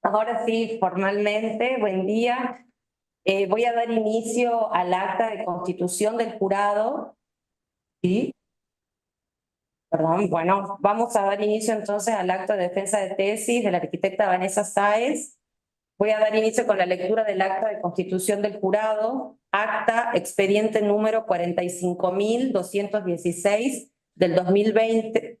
Ahora sí, formalmente, buen día. Voy a dar inicio al acta de constitución del jurado. ¿Sí? Perdón, bueno, vamos a dar inicio entonces al acto de defensa de tesis de la arquitecta Vanessa Sáez. Voy a dar inicio con la lectura del acta de constitución del jurado, acta expediente número 45.216 del 2020,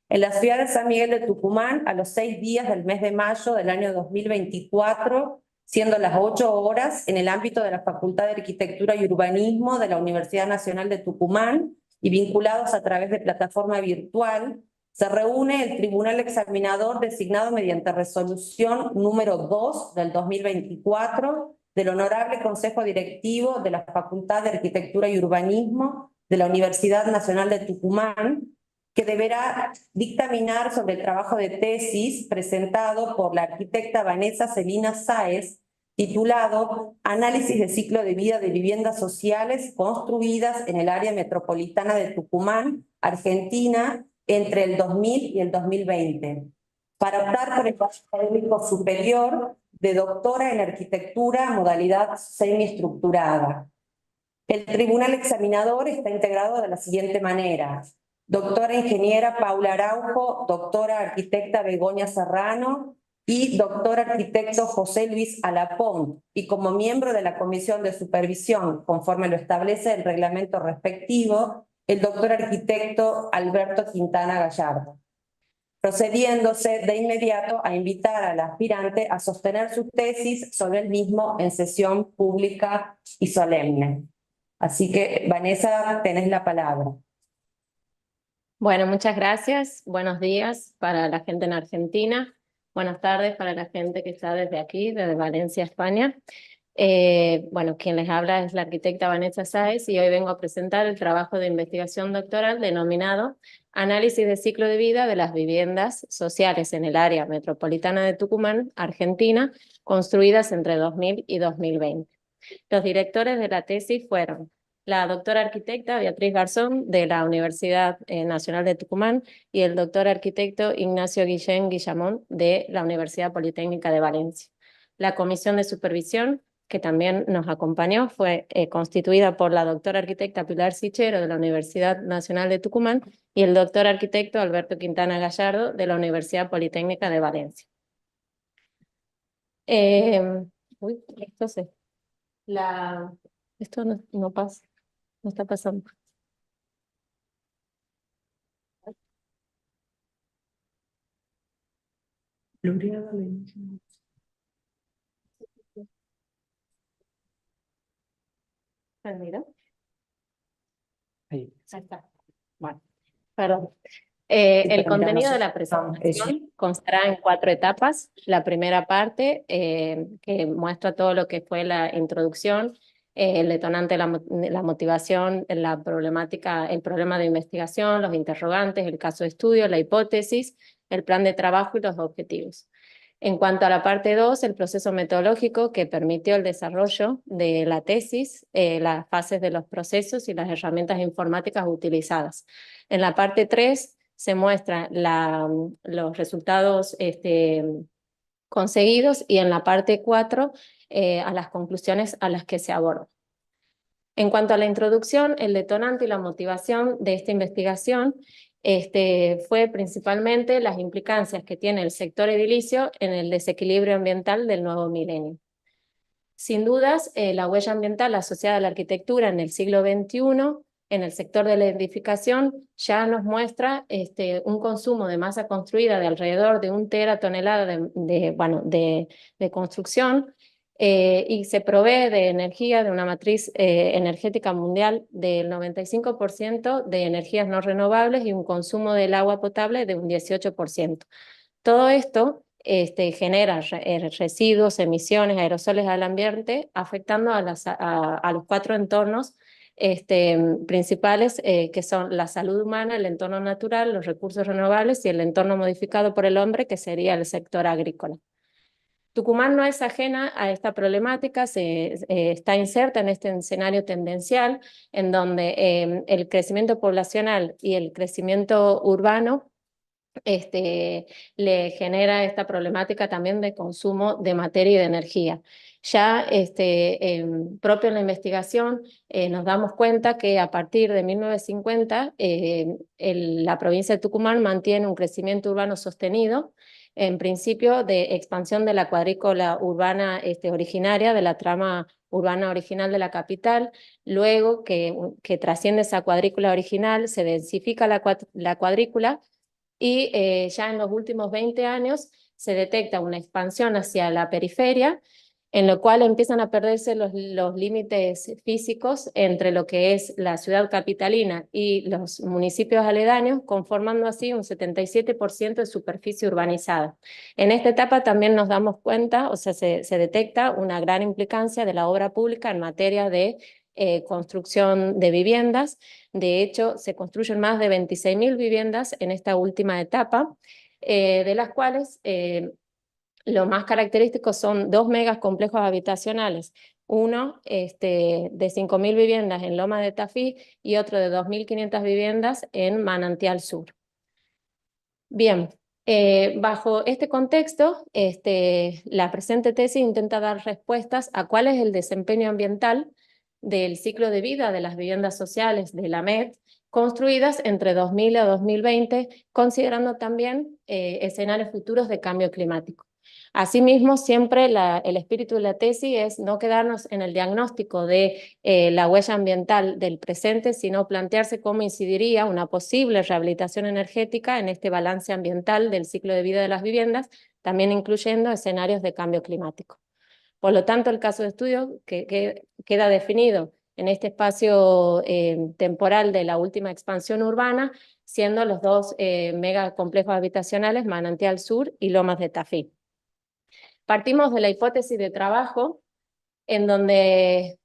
en la ciudad de San Miguel de Tucumán, a los 6 días del mes de mayo del año 2024, siendo las 8 horas, en el ámbito de la Facultad de Arquitectura y Urbanismo de la Universidad Nacional de Tucumán, y vinculados a través de plataforma virtual, se reúne el Tribunal Examinador designado mediante resolución número 2 del 2024 del Honorable Consejo Directivo de la Facultad de Arquitectura y Urbanismo de la Universidad Nacional de Tucumán, que deberá dictaminar sobre el trabajo de tesis presentado por la arquitecta Vanessa Celina Sáez, titulado Análisis de ciclo de vida de viviendas sociales construidas en el área metropolitana de Tucumán, Argentina, entre el 2000 y el 2020, para optar por el grado académico superior de doctora en arquitectura, modalidad semiestructurada. El tribunal examinador está integrado de la siguiente manera: doctora ingeniera Paula Araujo, doctora arquitecta Begoña Serrano y doctor arquitecto José Luis Alapont, y como miembro de la comisión de supervisión, conforme lo establece el reglamento respectivo, el doctor arquitecto Alberto Quintana Gallardo, procediéndose de inmediato a invitar al aspirante a sostener su tesis sobre el mismo en sesión pública y solemne. Así que, Vanessa, tenés la palabra. Bueno, muchas gracias. Buenos días para la gente en Argentina. Buenas tardes para la gente que está desde aquí, desde Valencia, España. Bueno, quien les habla es la arquitecta Vanessa Sáez y hoy vengo a presentar el trabajo de investigación doctoral denominado Análisis de ciclo de vida de las viviendas sociales en el área metropolitana de Tucumán, Argentina, construidas entre 2000 y 2020. Los directores de la tesis fueron la doctora arquitecta Beatriz Garzón de la Universidad Nacional de Tucumán y el doctor arquitecto Ignacio Guillén Guillamón de la Universidad Politécnica de Valencia. La comisión de supervisión, que también nos acompañó, fue constituida por la doctora arquitecta Pilar Sichero de la Universidad Nacional de Tucumán y el doctor arquitecto Alberto Quintana Gallardo de la Universidad Politécnica de Valencia. Esto no pasa, no está pasando. Mira. Ahí está. Bueno, perdón. El contenido de la presentación constará en 4 etapas. La primera parte, que muestra todo lo que fue la introducción, el detonante, la motivación, la problemática, el problema de investigación, los interrogantes, el caso de estudio, la hipótesis, el plan de trabajo y los objetivos. En cuanto a la parte 2, el proceso metodológico que permitió el desarrollo de la tesis, las fases de los procesos y las herramientas informáticas utilizadas. En la parte 3 se muestran los resultados conseguidos y en la parte 4 a las conclusiones a las que se abordan. En cuanto a la introducción, el detonante y la motivación de esta investigación fue principalmente las implicancias que tiene el sector edilicio en el desequilibrio ambiental del nuevo milenio. Sin dudas, la huella ambiental asociada a la arquitectura en el siglo XXI, en el sector de la edificación, ya nos muestra un consumo de masa construida de alrededor de 1 teratonelada de construcción, y se provee de energía de una matriz energética mundial del 95% de energías no renovables y un consumo del agua potable de un 18%. Todo esto genera residuos, emisiones, aerosoles al ambiente, afectando a los 4 entornos principales, que son la salud humana, el entorno natural, los recursos renovables y el entorno modificado por el hombre, que sería el sector agrícola. Tucumán no es ajena a esta problemática, está inserta en este escenario tendencial en donde el crecimiento poblacional y el crecimiento urbano le genera esta problemática también de consumo de materia y de energía. Ya propio en la investigación nos damos cuenta que a partir de 1950 la provincia de Tucumán mantiene un crecimiento urbano sostenido, en principio de expansión de la cuadrícula urbana originaria, de la trama urbana original de la capital, luego que trasciende esa cuadrícula original, se densifica la cuadrícula, y ya en los últimos 20 años se detecta una expansión hacia la periferia, en lo cual empiezan a perderse los límites físicos entre lo que es la ciudad capitalina y los municipios aledaños, conformando así un 77% de superficie urbanizada. En esta etapa también nos damos cuenta, o sea, se detecta una gran implicancia de la obra pública en materia de construcción de viviendas. De hecho, se construyen más de 26.000 viviendas en esta última etapa, de las cuales lo más característico son 2 megas complejos habitacionales, uno de 5.000 viviendas en Loma de Tafí y otro de 2.500 viviendas en Manantial Sur. Bien, bajo este contexto, la presente tesis intenta dar respuestas a cuál es el desempeño ambiental del ciclo de vida de las viviendas sociales de la MET, construidas entre 2000 a 2020, considerando también escenarios futuros de cambio climático. Asimismo, siempre el espíritu de la tesis es no quedarnos en el diagnóstico de la huella ambiental del presente, sino plantearse cómo incidiría una posible rehabilitación energética en este balance ambiental del ciclo de vida de las viviendas, también incluyendo escenarios de cambio climático. Por lo tanto, el caso de estudio que queda definido en este espacio temporal de la última expansión urbana, siendo los 2 megacomplejos habitacionales Manantial Sur y Lomas de Tafí. Partimos de la hipótesis de trabajo en donde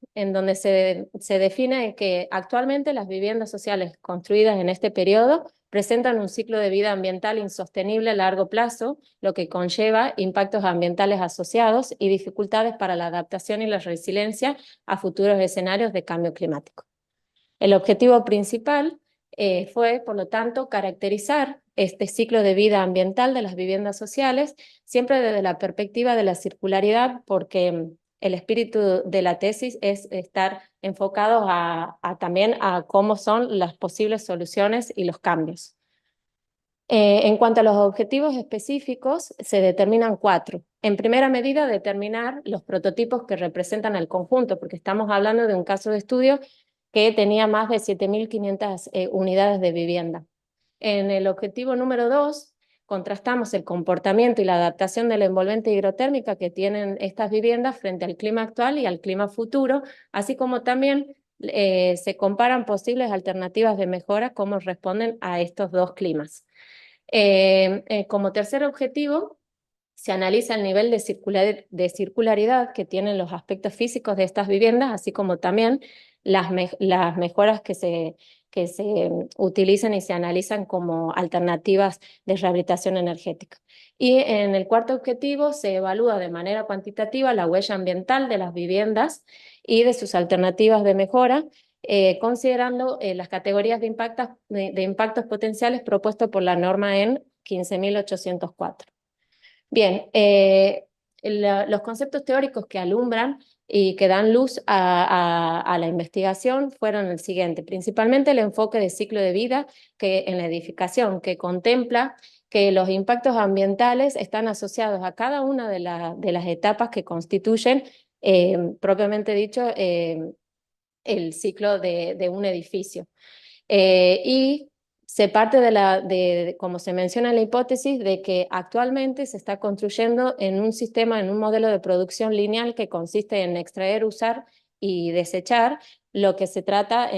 se define que actualmente las viviendas sociales construidas en este periodo presentan un ciclo de vida ambiental insostenible a largo plazo, lo que conlleva impactos ambientales asociados y dificultades para la adaptación y la resiliencia a futuros escenarios de cambio climático. El objetivo principal fue, por lo tanto, caracterizar este ciclo de vida ambiental de las viviendas sociales, siempre desde la perspectiva de la circularidad, porque el espíritu de la tesis es estar enfocados también a cómo son las posibles soluciones y los cambios. En cuanto a los objetivos específicos, se determinan 4. En primera medida, determinar los prototipos que representan el conjunto, porque estamos hablando de un caso de estudio que tenía más de 7.500 unidades de vivienda. En el objetivo número 2, contrastamos el comportamiento y la adaptación de la envolvente hidrotérmica que tienen estas viviendas frente al clima actual y al clima futuro, así como también se comparan posibles alternativas de mejora, cómo responden a estos 2 climas. Como tercer objetivo, se analiza el nivel de circularidad que tienen los aspectos físicos de estas viviendas, así como también las mejoras que se utilizan y se analizan como alternativas de rehabilitación energética. Y en el cuarto objetivo se evalúa de manera cuantitativa la huella ambiental de las viviendas y de sus alternativas de mejora, considerando las categorías de impactos potenciales propuestos por la norma EN 15.804. Bien, los conceptos teóricos que alumbran y que dan luz a la investigación fueron el siguiente: principalmente el enfoque de ciclo de vida en la edificación, que contempla que los impactos ambientales están asociados a cada una de las etapas que constituyen, propiamente dicho, el ciclo de un edificio. Y se parte como se menciona en la hipótesis, de que actualmente se está construyendo en un sistema, en un modelo de producción lineal que consiste en extraer, usar y desechar, lo que se trata,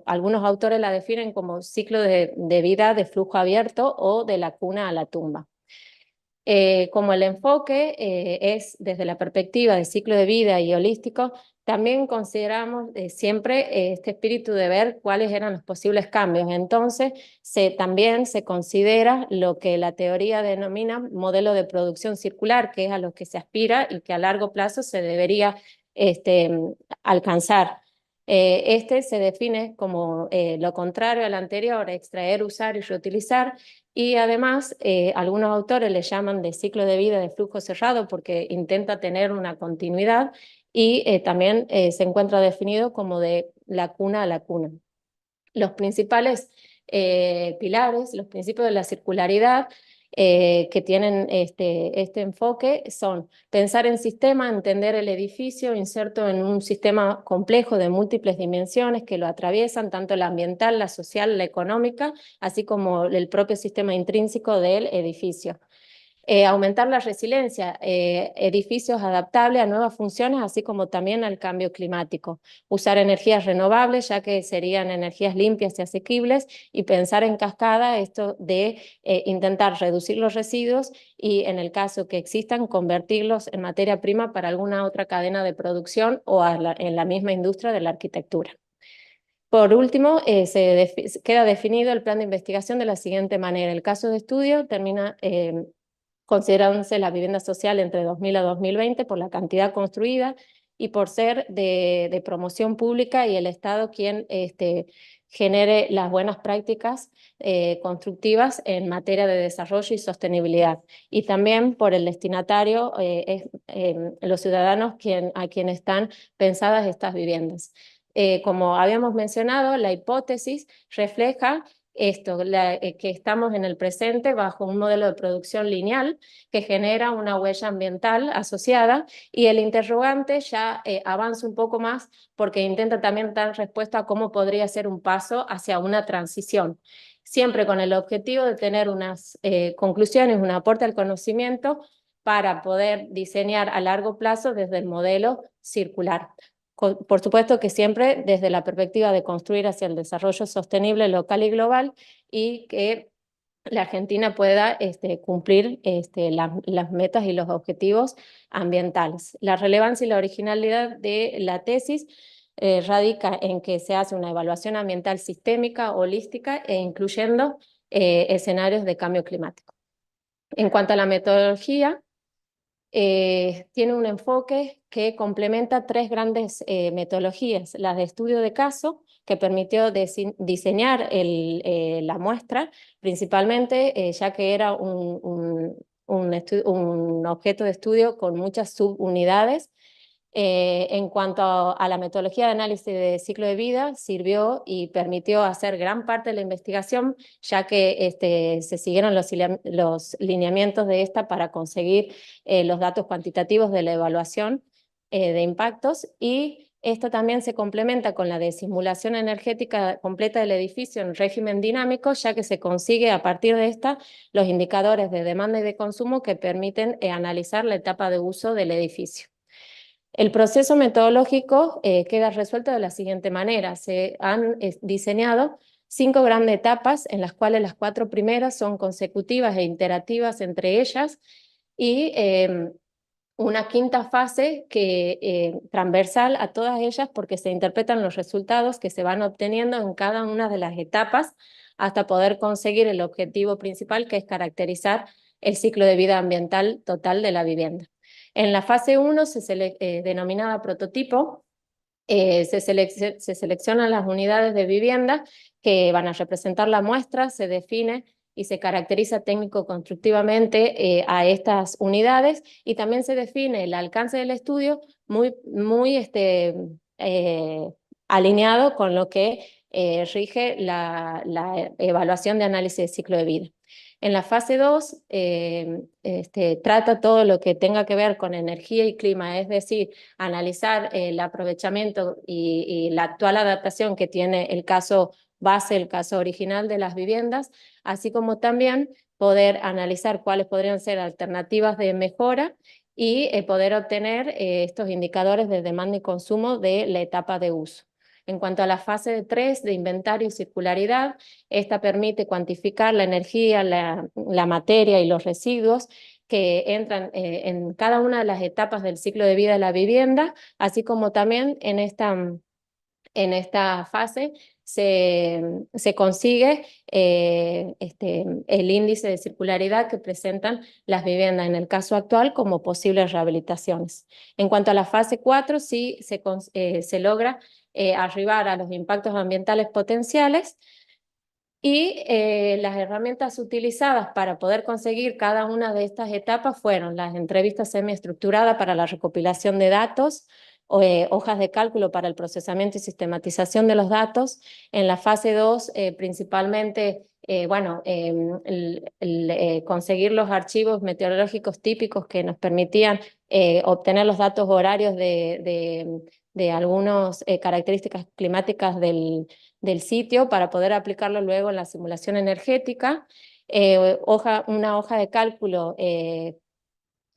algunos autores la definen como ciclo de vida de flujo abierto o de la cuna a la tumba. Como el enfoque es desde la perspectiva de ciclo de vida y holístico, también consideramos siempre este espíritu de ver cuáles eran los posibles cambios. Entonces, también se considera lo que la teoría denomina modelo de producción circular, que es a lo que se aspira y que a largo plazo se debería alcanzar. Este se define como lo contrario al anterior, extraer, usar y reutilizar, y además algunos autores le llaman de ciclo de vida de flujo cerrado porque intenta tener una continuidad, y también se encuentra definido como de la cuna a la cuna. Los principales pilares, los principios de la circularidad que tienen este enfoque son pensar en sistema, entender el edificio inserto en un sistema complejo de múltiples dimensiones que lo atraviesan, tanto la ambiental, la social, la económica, así como el propio sistema intrínseco del edificio. Aumentar la resiliencia, edificios adaptables a nuevas funciones, así como también al cambio climático. Usar energías renovables, ya que serían energías limpias y asequibles, y pensar en cascada esto de intentar reducir los residuos y, en el caso que existan, convertirlos en materia prima para alguna otra cadena de producción o en la misma industria de la arquitectura. Por último, queda definido el plan de investigación de la siguiente manera. El caso de estudio termina considerándose la vivienda social entre 2000 a 2020 por la cantidad construida y por ser de promoción pública y el Estado quien genere las buenas prácticas constructivas en materia de desarrollo y sostenibilidad. Y también por el destinatario, los ciudadanos a quienes están pensadas estas viviendas. Como habíamos mencionado, la hipótesis refleja esto, que estamos en el presente bajo un modelo de producción lineal que genera una huella ambiental asociada, y el interrogante ya avanza un poco más porque intenta también dar respuesta a cómo podría ser un paso hacia una transición, siempre con el objetivo de tener unas conclusiones, un aporte al conocimiento para poder diseñar a largo plazo desde el modelo circular. Por supuesto que siempre desde la perspectiva de construir hacia el desarrollo sostenible local y global, y que la Argentina pueda cumplir las metas y los objetivos ambientales. La relevancia y la originalidad de la tesis radica en que se hace una evaluación ambiental sistémica, holística e incluyendo escenarios de cambio climático. En cuanto a la metodología, tiene un enfoque que complementa tres grandes metodologías: la de estudio de caso, que permitió diseñar la muestra, principalmente ya que era un objeto de estudio con muchas subunidades. En cuanto a la metodología de análisis de ciclo de vida, sirvió y permitió hacer gran parte de la investigación, ya que se siguieron los lineamientos de esta para conseguir los datos cuantitativos de la evaluación de impactos, y esto también se complementa con la de simulación energética completa del edificio en régimen dinámico, ya que se consigue a partir de esta los indicadores de demanda y de consumo que permiten analizar la etapa de uso del edificio. El proceso metodológico queda resuelto de la siguiente manera. Se han diseñado 5 grandes etapas, en las cuales las 4 primeras son consecutivas e iterativas entre ellas, y una quinta fase que transversal a todas ellas, porque se interpretan los resultados que se van obteniendo en cada una de las etapas hasta poder conseguir el objetivo principal, que es caracterizar el ciclo de vida ambiental total de la vivienda. En la fase 1, denominada prototipo, se seleccionan las unidades de vivienda que van a representar la muestra, se define y se caracteriza técnico-constructivamente a estas unidades, y también se define el alcance del estudio muy alineado con lo que rige la evaluación de análisis de ciclo de vida. En la fase 2 trata todo lo que tenga que ver con energía y clima, es decir, analizar el aprovechamiento y la actual adaptación que tiene el caso base, el caso original de las viviendas, así como también poder analizar cuáles podrían ser alternativas de mejora y poder obtener estos indicadores de demanda y consumo de la etapa de uso. En cuanto a la fase 3 de inventario y circularidad, esta permite cuantificar la energía, la materia y los residuos que entran en cada una de las etapas del ciclo de vida de la vivienda, así como también en esta fase se consigue el índice de circularidad que presentan las viviendas en el caso actual como posibles rehabilitaciones. En cuanto a la fase 4, sí se logra arribar a los impactos ambientales potenciales y las herramientas utilizadas para poder conseguir cada una de estas etapas fueron las entrevistas semiestructuradas para la recopilación de datos, hojas de cálculo para el procesamiento y sistematización de los datos. En la fase 2, principalmente, conseguir los archivos meteorológicos típicos que nos permitían obtener los datos horarios de algunas características climáticas del sitio para poder aplicarlo luego en la simulación energética. Una hoja de cálculo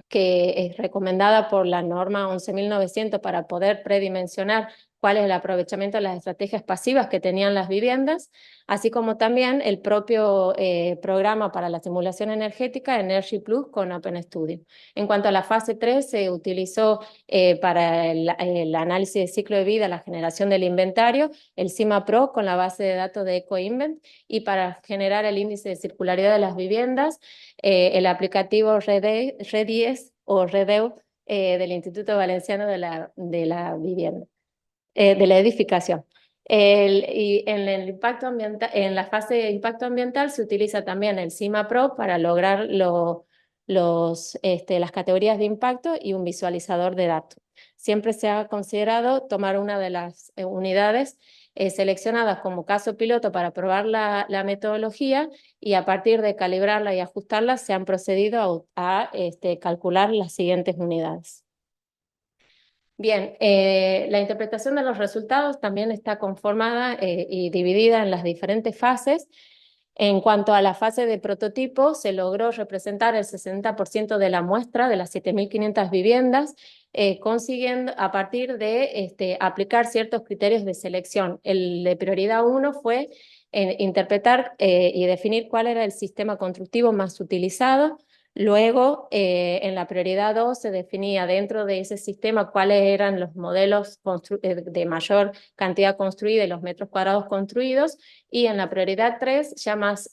que es recomendada por la norma 11.900 para poder predimensionar cuál es el aprovechamiento de las estrategias pasivas que tenían las viviendas, así como también el propio programa para la simulación energética Energy Plus con OpenStudio. En cuanto a la fase 3, se utilizó para el análisis de ciclo de vida, la generación del inventario, el CIMA Pro con la base de datos de EcoInvent, y para generar el índice de circularidad de las viviendas, el aplicativo REDIES o REDEU del Instituto Valenciano de la Vivienda, de la Edificación. Y en el impacto ambiental, en la fase de impacto ambiental se utiliza también el CIMA Pro para lograr las categorías de impacto y un visualizador de datos. Siempre se ha considerado tomar una de las unidades seleccionadas como caso piloto para probar la metodología, y a partir de calibrarla y ajustarla se han procedido a calcular las siguientes unidades. Bien, la interpretación de los resultados también está conformada y dividida en las diferentes fases. En cuanto a la fase de prototipo, se logró representar el 60% de la muestra de las 7.500 viviendas, consiguiendo a partir de aplicar ciertos criterios de selección. El de prioridad 1 fue interpretar y definir cuál era el sistema constructivo más utilizado. Luego, en la prioridad 2 se definía dentro de ese sistema cuáles eran los modelos de mayor cantidad construida y los metros cuadrados construidos, y en la prioridad 3, ya más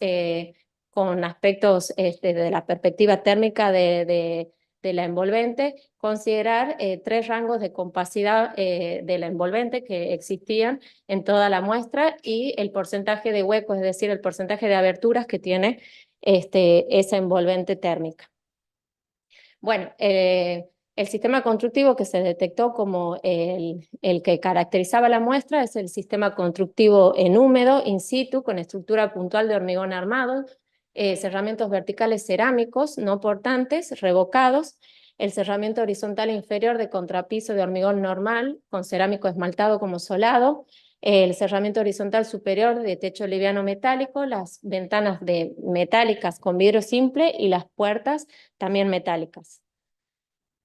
con aspectos de la perspectiva térmica de la envolvente, considerar 3 rangos de compacidad de la envolvente que existían en toda la muestra y el porcentaje de huecos, es decir, el porcentaje de aberturas que tiene esa envolvente térmica. Bueno, el sistema constructivo que se detectó como el que caracterizaba la muestra es el sistema constructivo en húmedo, in situ, con estructura puntual de hormigón armado, cerramientos verticales cerámicos no portantes, revocados, el cerramiento horizontal inferior de contrapiso de hormigón normal, con cerámico esmaltado como solado, el cerramiento horizontal superior de techo liviano metálico, las ventanas metálicas con vidrio simple y las puertas también metálicas.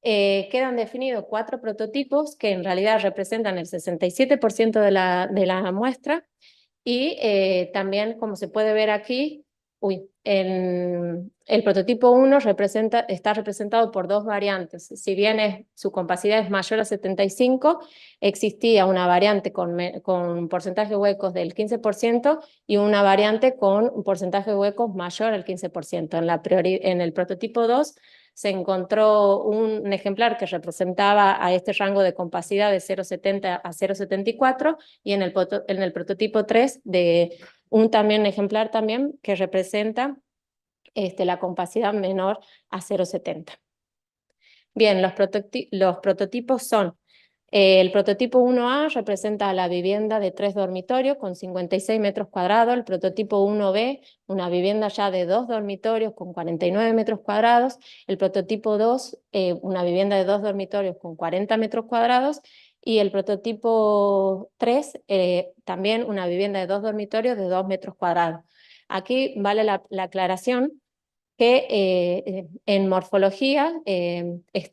Quedan definidos 4 prototipos que en realidad representan el 67% de la muestra, y también, como se puede ver aquí, el prototipo 1 está representado por 2 variantes. Si bien su compacidad es mayor a 75, existía una variante con un porcentaje de huecos del 15% y una variante con un porcentaje de huecos mayor al 15%. En el prototipo 2 se encontró un ejemplar que representaba a este rango de compacidad de 0,70 a 0,74, y en el prototipo 3 de un ejemplar también que representa la compacidad menor a 0,70. Bien, los prototipos son: el prototipo 1A representa la vivienda de 3 dormitorios con 56 metros cuadrados, el prototipo 1B, una vivienda ya de 2 dormitorios con 49 metros cuadrados, el prototipo 2, una vivienda de 2 dormitorios con 40 metros cuadrados, y el prototipo 3, también una vivienda de 2 dormitorios de 2 metros cuadrados. Aquí vale la aclaración que en morfología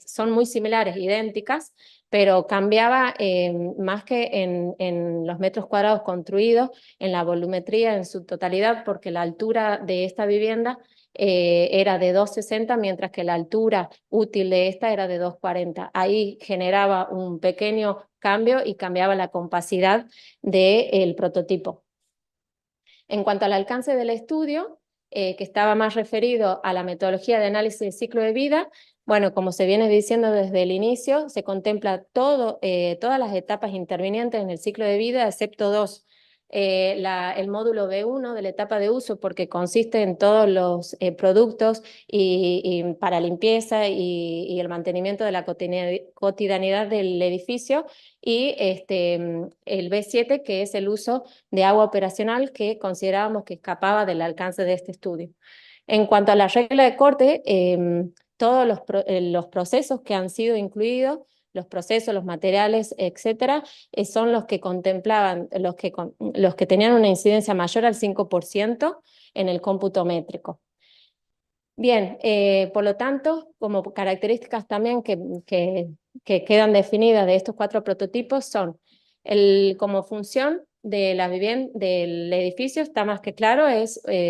son muy similares, idénticas, pero cambiaba más que en los metros cuadrados construidos, en la volumetría en su totalidad, porque la altura de esta vivienda era de 2,60, mientras que la altura útil de esta era de 2,40. Ahí generaba un pequeño cambio y cambiaba la compacidad del prototipo. En cuanto al alcance del estudio, que estaba más referido a la metodología de análisis del ciclo de vida, bueno, como se viene diciendo desde el inicio, se contempla todas las etapas intervinientes en el ciclo de vida, excepto dos. El módulo B1 de la etapa de uso, porque consiste en todos los productos y para limpieza y el mantenimiento de la cotidianidad del edificio, y el B7, que es el uso de agua operacional, que considerábamos que escapaba del alcance de este estudio. En cuanto a la regla de corte, todos los procesos que han sido incluidos, los procesos, los materiales, etcétera, son los que contemplaban, los que tenían una incidencia mayor al 5% en el cómputo métrico. Bien, por lo tanto, como características también que quedan definidas de estos 4 prototipos son, como función de la vivienda, del edificio, está más que claro,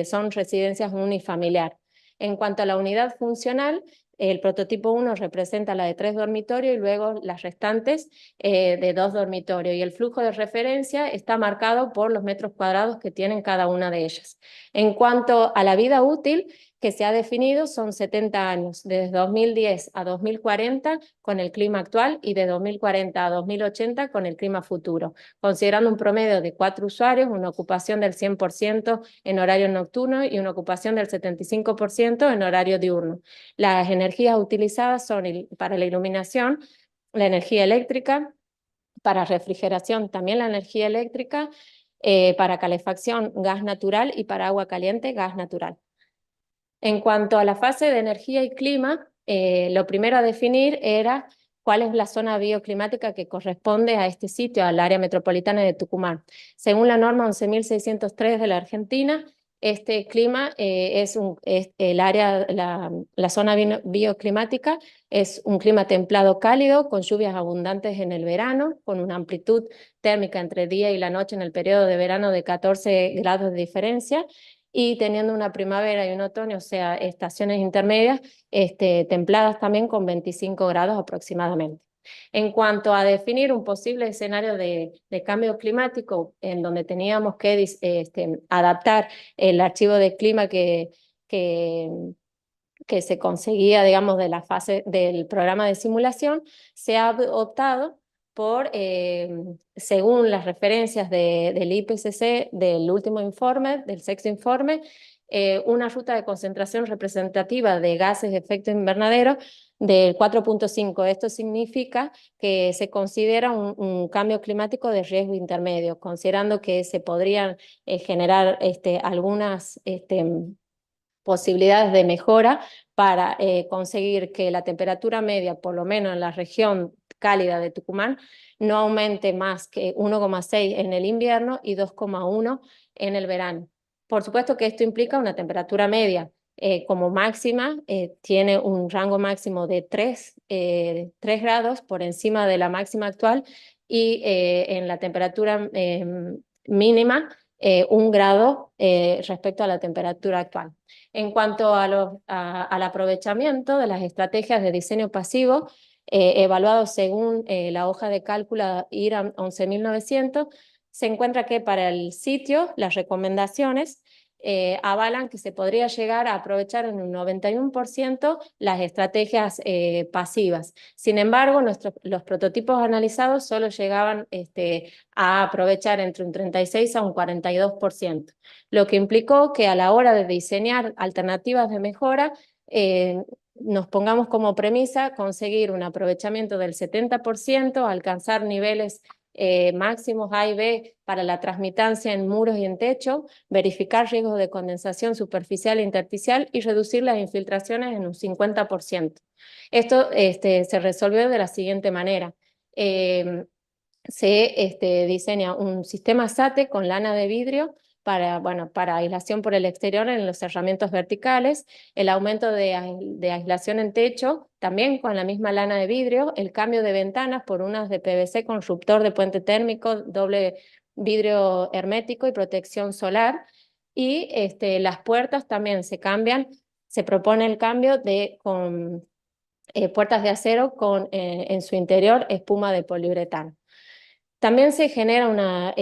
son residencias unifamiliar. En cuanto a la unidad funcional, el prototipo 1 representa la de 3 dormitorios y luego las restantes de 2 dormitorios. Y el flujo de referencia está marcado por los metros cuadrados que tienen cada una de ellas. En cuanto a la vida útil, que se ha definido son 70 años, desde 2010 a 2040 con el clima actual y de 2040 a 2080 con el clima futuro, considerando un promedio de 4 usuarios, una ocupación del 100% en horario nocturno y una ocupación del 75% en horario diurno. Las energías utilizadas son para la iluminación, la energía eléctrica, para refrigeración también la energía eléctrica, para calefacción gas natural y para agua caliente gas natural. En cuanto a la fase de energía y clima, lo primero a definir era cuál es la zona bioclimática que corresponde a este sitio, al área metropolitana de Tucumán. Según la norma 11.603 de la Argentina, este clima la zona bioclimática es un clima templado cálido, con lluvias abundantes en el verano, con una amplitud térmica entre el día y la noche en el periodo de verano de 14 grados de diferencia, y teniendo una primavera y un otoño, o sea, estaciones intermedias, templadas también con 25 grados aproximadamente. En cuanto a definir un posible escenario de cambio climático en donde teníamos que adaptar el archivo de clima que se conseguía, digamos, de la fase del programa de simulación, se ha optado por, según las referencias del IPCC, del último informe, del sexto informe, una ruta de concentración representativa de gases de efecto invernadero del 4.5. Esto significa que se considera un cambio climático de riesgo intermedio, considerando que se podrían generar algunas posibilidades de mejora para conseguir que la temperatura media, por lo menos en la región cálida de Tucumán, no aumente más que 1,6 en el invierno y 2,1 en el verano. Por supuesto que esto implica una temperatura media. Como máxima, tiene un rango máximo de 3 grados por encima de la máxima actual, y en la temperatura mínima, 1 grado respecto a la temperatura actual. En cuanto al aprovechamiento de las estrategias de diseño pasivo, evaluados según la hoja de cálculo IRAM 11.900, se encuentra que para el sitio las recomendaciones avalan que se podría llegar a aprovechar en un 91% las estrategias pasivas. Sin embargo, los prototipos analizados solo llegaban a aprovechar entre un 36 a un 42%, lo que implicó que a la hora de diseñar alternativas de mejora, nos pongamos como premisa conseguir un aprovechamiento del 70%, alcanzar niveles máximos A y B para la transmitancia en muros y en techo, verificar riesgos de condensación superficial e intersticial y reducir las infiltraciones en un 50%. Esto se resolvió de la siguiente manera. Se diseña un sistema SATE con lana de vidrio para aislación por el exterior en los cerramientos verticales, el aumento de aislación en techo, también con la misma lana de vidrio, el cambio de ventanas por unas de PVC con ruptor de puente térmico, doble vidrio hermético y protección solar, y las puertas también se cambian, se propone el cambio con puertas de acero con en su interior espuma de poliuretano. También se genera una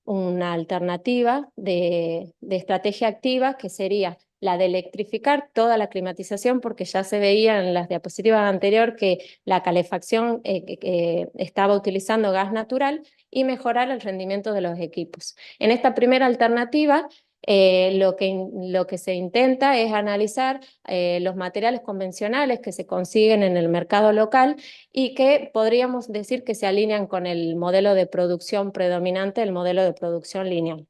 una alternativa de estrategia activa, que sería la de electrificar toda la climatización, porque ya se veía en las diapositivas anteriores que la calefacción que estaba utilizando gas natural, y mejorar el rendimiento de los equipos. En esta primera alternativa, lo que se intenta es analizar los materiales convencionales que se consiguen en el mercado local y que podríamos decir que se alinean con el modelo de producción predominante, el modelo de producción lineal.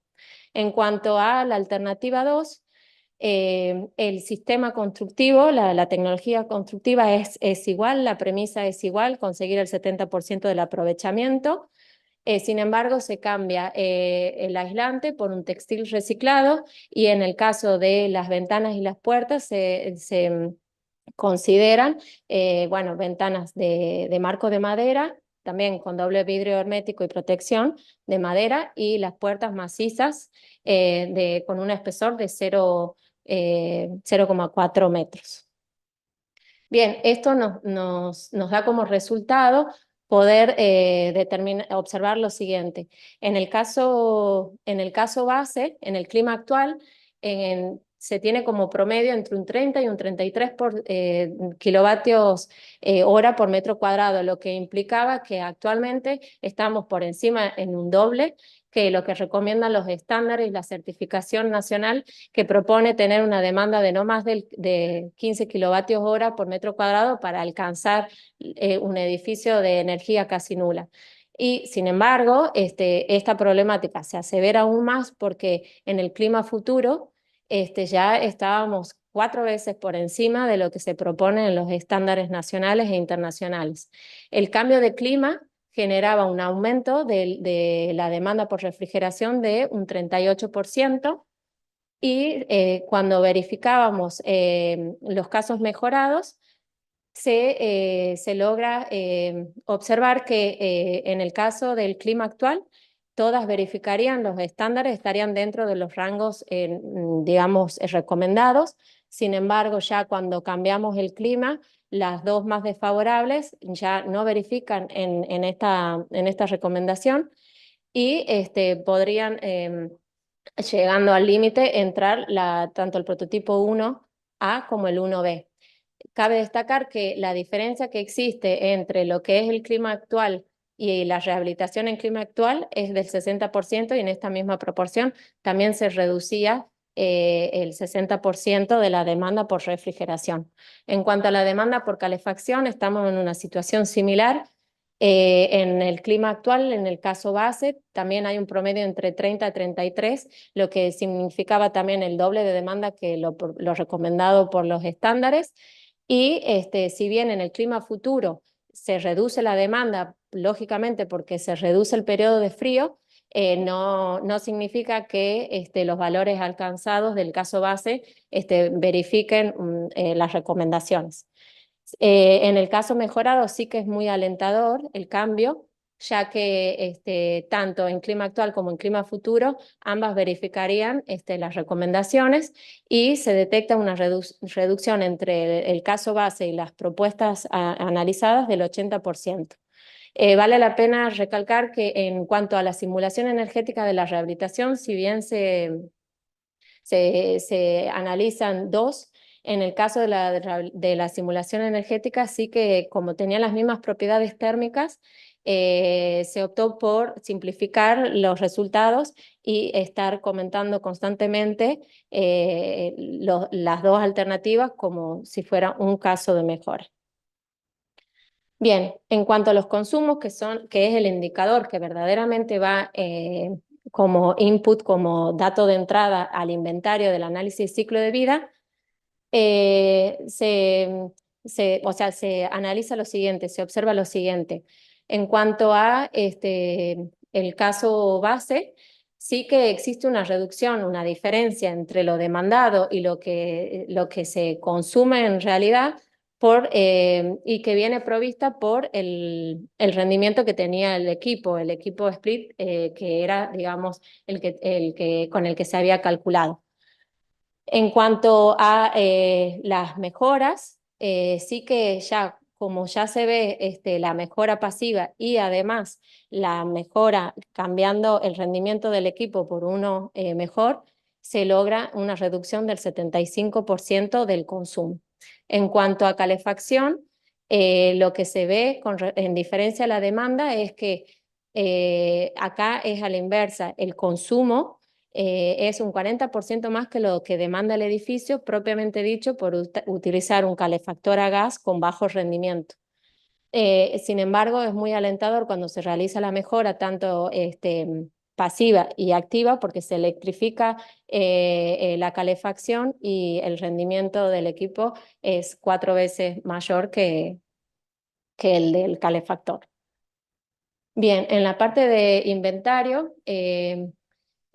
En cuanto a la alternativa 2, el sistema constructivo, la tecnología constructiva es igual, la premisa es igual, conseguir el 70% del aprovechamiento. Sin embargo, se cambia el aislante por un textil reciclado, y en el caso de las ventanas y las puertas se consideran bueno, ventanas de marco de madera, también con doble vidrio hermético y protección de madera, y las puertas macizas con un espesor de 0,4 metros. Bien, esto nos da como resultado poder observar lo siguiente. En el caso base, en el clima actual, se tiene como promedio entre un 30 y un 33 kilovatios hora por metro cuadrado, lo que implicaba que actualmente estamos por encima en un doble que lo que recomiendan los estándares y la certificación nacional, que propone tener una demanda de no más de 15 kilovatios hora por metro cuadrado para alcanzar un edificio de energía casi nula. Y sin embargo, esta problemática se asevera aún más porque en el clima futuro ya estábamos 4 veces por encima de lo que se propone en los estándares nacionales e internacionales. El cambio de clima generaba un aumento de la demanda por refrigeración de un 38%, y cuando verificábamos los casos mejorados, se logra observar que en el caso del clima actual, todas verificarían los estándares, estarían dentro de los rangos, digamos, recomendados. Sin embargo, ya cuando cambiamos el clima, las dos más desfavorables ya no verifican en esta recomendación, y podrían, llegando al límite, entrar tanto el prototipo 1A como el 1B. Cabe destacar que la diferencia que existe entre lo que es el clima actual y la rehabilitación en clima actual es del 60%, y en esta misma proporción también se reducía el 60% de la demanda por refrigeración. En cuanto a la demanda por calefacción, estamos en una situación similar. En el clima actual, en el caso base, también hay un promedio entre 30 y 33, lo que significaba también el doble de demanda que lo recomendado por los estándares. Y si bien en el clima futuro se reduce la demanda, lógicamente porque se reduce el periodo de frío, no significa que los valores alcanzados del caso base verifiquen las recomendaciones. En el caso mejorado sí que es muy alentador el cambio, ya que tanto en clima actual como en clima futuro, ambas verificarían las recomendaciones, y se detecta una reducción entre el caso base y las propuestas analizadas del 80%. Vale la pena recalcar que en cuanto a la simulación energética de la rehabilitación, si bien se analizan dos, en el caso de la simulación energética, sí que como tenían las mismas propiedades térmicas, se optó por simplificar los resultados y estar comentando constantemente las dos alternativas como si fuera un caso de mejora. Bien, en cuanto a los consumos, que es el indicador que verdaderamente va como input, como dato de entrada al inventario del análisis ciclo de vida, se analiza lo siguiente, se observa lo siguiente. En cuanto a el caso base, sí que existe una reducción, una diferencia entre lo demandado y lo que se consume en realidad, y que viene provista por el rendimiento que tenía el equipo split, que era, digamos, con el que se había calculado. En cuanto a las mejoras, sí que ya como ya se ve la mejora pasiva y además la mejora cambiando el rendimiento del equipo por uno mejor, se logra una reducción del 75% del consumo. En cuanto a calefacción, lo que se ve en diferencia a la demanda es que acá es a la inversa, el consumo es un 40% más que lo que demanda el edificio, propiamente dicho, por utilizar un calefactor a gas con bajo rendimiento. Sin embargo, es muy alentador cuando se realiza la mejora tanto pasiva y activa, porque se electrifica la calefacción y el rendimiento del equipo es 4 veces mayor que el del calefactor. Bien, en la parte de inventario,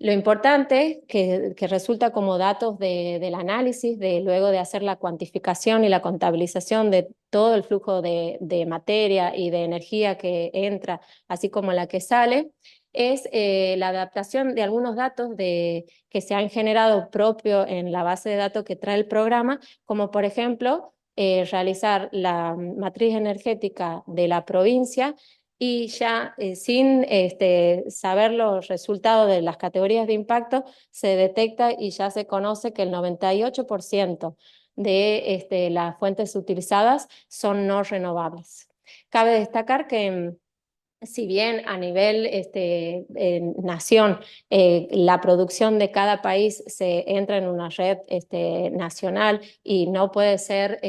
lo importante que resulta como datos del análisis, luego de hacer la cuantificación y la contabilización de todo el flujo de materia y de energía que entra, así como la que sale, es la adaptación de algunos datos que se han generado propio en la base de datos que trae el programa, como por ejemplo realizar la matriz energética de la provincia y ya sin saber los resultados de las categorías de impacto, se detecta y ya se conoce que el 98% de las fuentes utilizadas son no renovables. Cabe destacar que si bien a nivel nación la producción de cada país se entra en una red nacional y no puede ser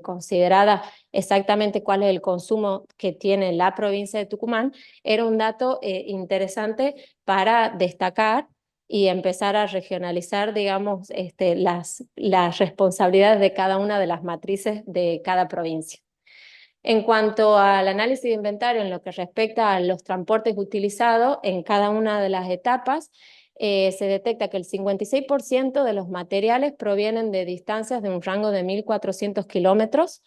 considerada exactamente cuál es el consumo que tiene la provincia de Tucumán, era un dato interesante para destacar y empezar a regionalizar, digamos, las responsabilidades de cada una de las matrices de cada provincia. En cuanto al análisis de inventario en lo que respecta a los transportes utilizados en cada una de las etapas, se detecta que el 56% de los materiales provienen de distancias de un rango de 1.400 kilómetros,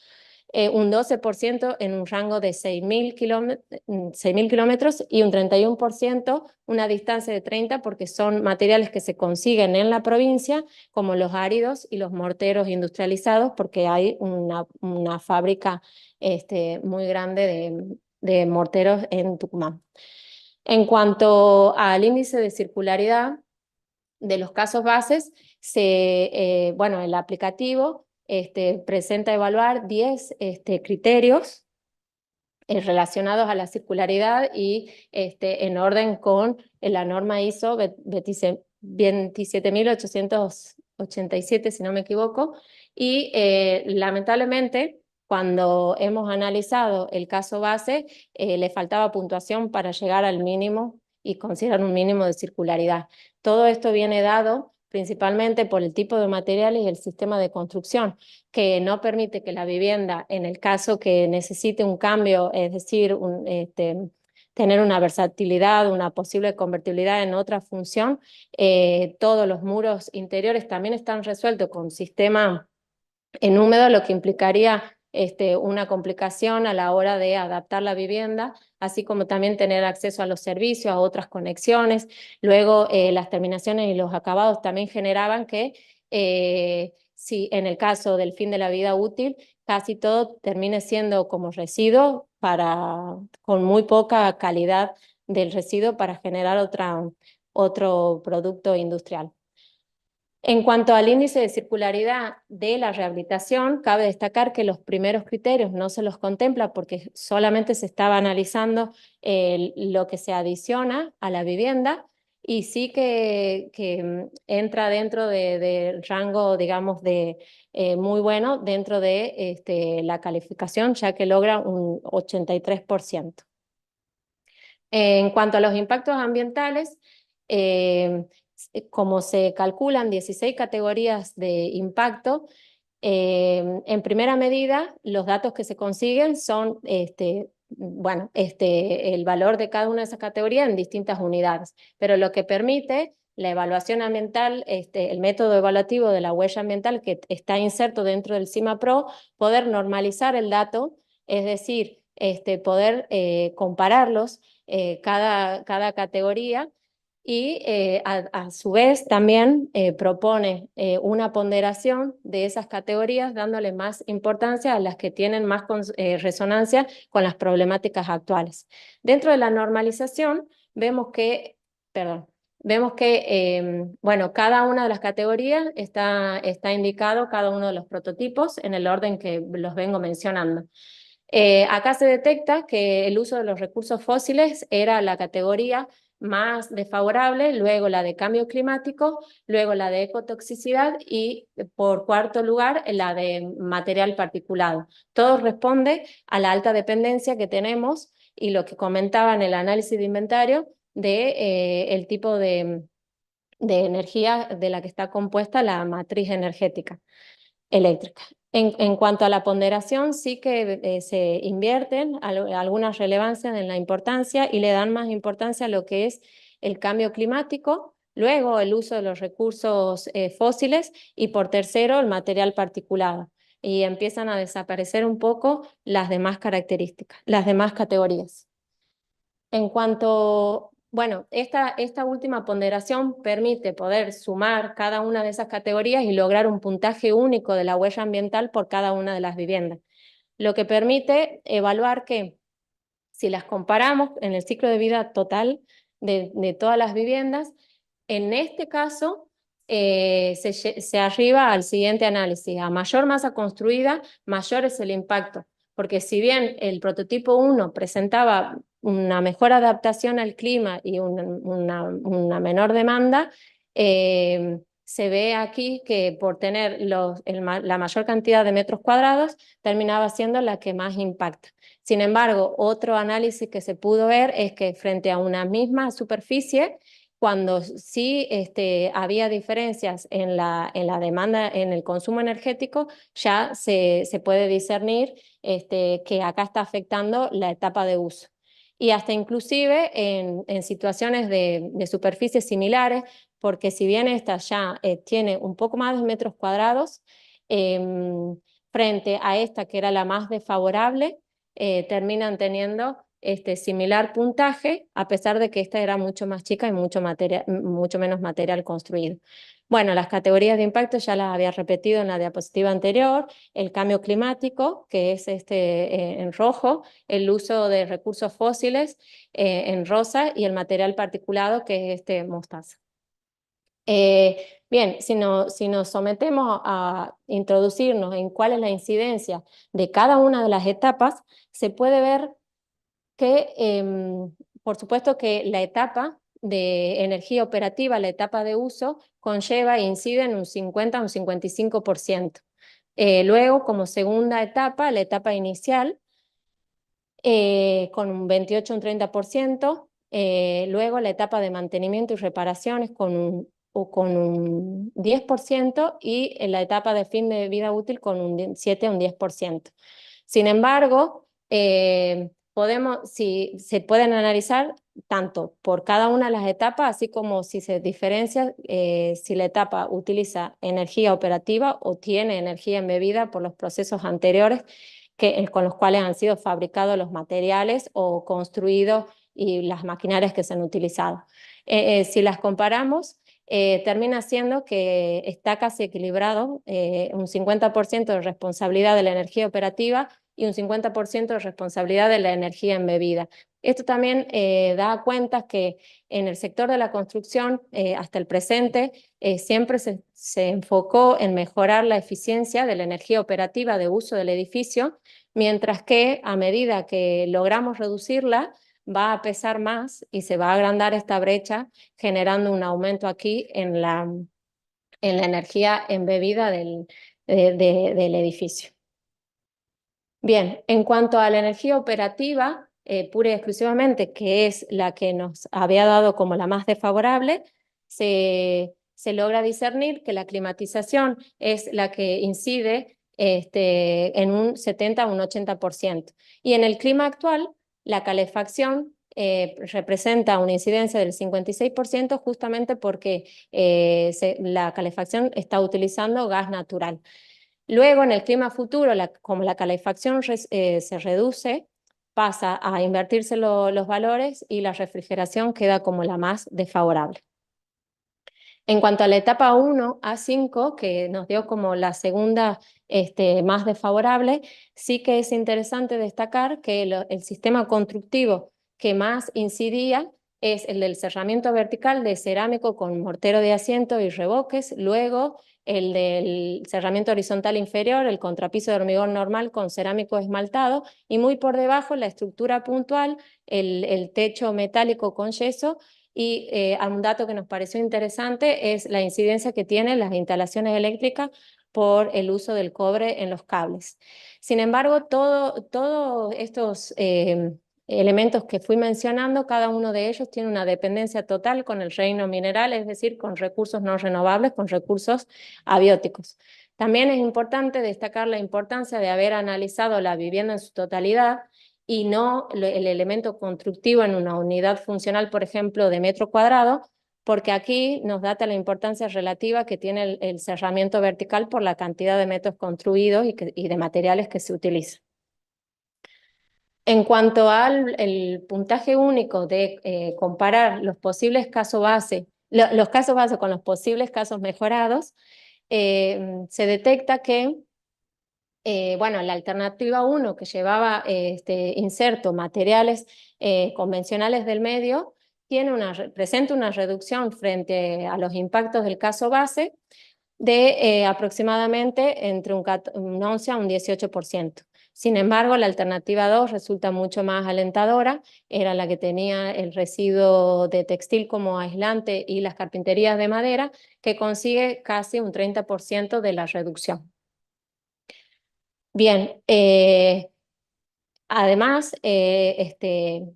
un 12% en un rango de 6.000 kilómetros y un 31% una distancia de 30 porque son materiales que se consiguen en la provincia, como los áridos y los morteros industrializados, porque hay una fábrica muy grande de morteros en Tucumán. En cuanto al índice de circularidad de los casos bases, bueno, el aplicativo presenta evaluar 10 criterios relacionados a la circularidad y en orden con la norma ISO 27887, si no me equivoco, y lamentablemente cuando hemos analizado el caso base le faltaba puntuación para llegar al mínimo y considerar un mínimo de circularidad. Todo esto viene dado principalmente por el tipo de materiales y el sistema de construcción, que no permite que la vivienda, en el caso que necesite un cambio, es decir, tener una versatilidad, una posible convertibilidad en otra función, todos los muros interiores también están resueltos con sistema en húmedo, lo que implicaría una complicación a la hora de adaptar la vivienda, así como también tener acceso a los servicios, a otras conexiones. Luego las terminaciones y los acabados también generaban que si en el caso del fin de la vida útil, casi todo termine siendo como residuo con muy poca calidad del residuo para generar otro producto industrial. En cuanto al índice de circularidad de la rehabilitación, cabe destacar que los primeros criterios no se los contempla porque solamente se estaba analizando lo que se adiciona a la vivienda y sí que entra dentro del rango, digamos, muy bueno dentro de la calificación, ya que logra un 83%. En cuanto a los impactos ambientales, como se calculan 16 categorías de impacto, en primera medida los datos que se consiguen son bueno, el valor de cada una de esas categorías en distintas unidades, pero lo que permite la evaluación ambiental, el método evaluativo de la huella ambiental que está inserto dentro del CIMAPRO, poder normalizar el dato, es decir, poder compararlos cada categoría y a su vez también propone una ponderación de esas categorías, dándole más importancia a las que tienen más resonancia con las problemáticas actuales. Dentro de la normalización vemos que, bueno, cada una de las categorías está indicado cada uno de los prototipos en el orden que los vengo mencionando. Acá se detecta que el uso de los recursos fósiles era la categoría más desfavorable, luego la de cambio climático, luego la de ecotoxicidad y por cuarto lugar la de material particulado. Todo responde a la alta dependencia que tenemos y lo que comentaba en el análisis de inventario de el tipo de energía de la que está compuesta la matriz energética eléctrica. En cuanto a la ponderación, sí que se invierten algunas relevancias en la importancia y le dan más importancia a lo que es el cambio climático, luego el uso de los recursos fósiles y por tercero el material particulado. Y empiezan a desaparecer un poco las demás características, las demás categorías. En cuanto, bueno, esta última ponderación permite poder sumar cada una de esas categorías y lograr un puntaje único de la huella ambiental por cada una de las viviendas, lo que permite evaluar que si las comparamos en el ciclo de vida total de todas las viviendas, en este caso se arriba al siguiente análisis. A mayor masa construida, mayor es el impacto, porque si bien el prototipo 1 presentaba una mejor adaptación al clima y una menor demanda, se ve aquí que por tener la mayor cantidad de metros cuadrados terminaba siendo la que más impacta. Sin embargo, otro análisis que se pudo ver es que frente a una misma superficie, cuando sí había diferencias en la demanda, en el consumo energético, ya se puede discernir que acá está afectando la etapa de uso. Y hasta inclusive en situaciones de superficies similares, porque si bien esta ya tiene un poco más de metros cuadrados, frente a esta que era la más desfavorable, terminan teniendo similar puntaje, a pesar de que esta era mucho más chica y mucho menos material construido. Bueno, las categorías de impacto ya las había repetido en la diapositiva anterior, el cambio climático, que es en rojo, el uso de recursos fósiles en rosa y el material particulado, que es mostaza. Bien, si nos sometemos a introducirnos en cuál es la incidencia de cada una de las etapas, se puede ver que, por supuesto que la etapa de energía operativa, la etapa de uso, conlleva e incide en un 50 a un 55%. Luego, como segunda etapa, la etapa inicial, con un 28 a un 30%. Luego, la etapa de mantenimiento y reparaciones con un 10% y en la etapa de fin de vida útil con un 7 a un 10%. Sin embargo, se pueden analizar tanto por cada una de las etapas, así como si se diferencia si la etapa utiliza energía operativa o tiene energía embebida por los procesos anteriores con los cuales han sido fabricados los materiales o construidos y las maquinarias que se han utilizado. Si las comparamos, termina siendo que está casi equilibrado, un 50% de responsabilidad de la energía operativa y un 50% de responsabilidad de la energía embebida. Esto también da cuenta que en el sector de la construcción, hasta el presente, siempre se enfocó en mejorar la eficiencia de la energía operativa de uso del edificio, mientras que a medida que logramos reducirla, va a pesar más y se va a agrandar esta brecha, generando un aumento aquí en la energía embebida del edificio. Bien, en cuanto a la energía operativa, pura y exclusivamente, que es la que nos había dado como la más desfavorable, se logra discernir que la climatización es la que incide en un 70 a un 80%. Y en el clima actual, la calefacción representa una incidencia del 56% justamente porque la calefacción está utilizando gas natural. Luego, en el clima futuro, como la calefacción se reduce, pasa a invertirse los valores y la refrigeración queda como la más desfavorable. En cuanto a la etapa 1, A5, que nos dio como la segunda más desfavorable, sí que es interesante destacar que el sistema constructivo que más incidía es el del cerramiento vertical de cerámico con mortero de asiento y revoques, luego el del cerramiento horizontal inferior, el contrapiso de hormigón normal con cerámico esmaltado, y muy por debajo la estructura puntual, el techo metálico con yeso. Y un dato que nos pareció interesante es la incidencia que tienen las instalaciones eléctricas por el uso del cobre en los cables. Sin embargo, todos estos elementos que fui mencionando, cada uno de ellos tiene una dependencia total con el reino mineral, es decir, con recursos no renovables, con recursos abióticos. También es importante destacar la importancia de haber analizado la vivienda en su totalidad y no el elemento constructivo en una unidad funcional, por ejemplo, de metro cuadrado, porque aquí nos data la importancia relativa que tiene el cerramiento vertical por la cantidad de metros construidos y de materiales que se utilizan. En cuanto al el puntaje único de comparar los posibles casos base, los casos base con los posibles casos mejorados, se detecta que bueno, la alternativa 1, que llevaba inserto materiales convencionales del medio, presenta una reducción frente a los impactos del caso base de aproximadamente entre un 11 a un 18%. Sin embargo, la alternativa 2 resulta mucho más alentadora, era la que tenía el residuo de textil como aislante y las carpinterías de madera, que consigue casi un 30% de la reducción. Bien, además de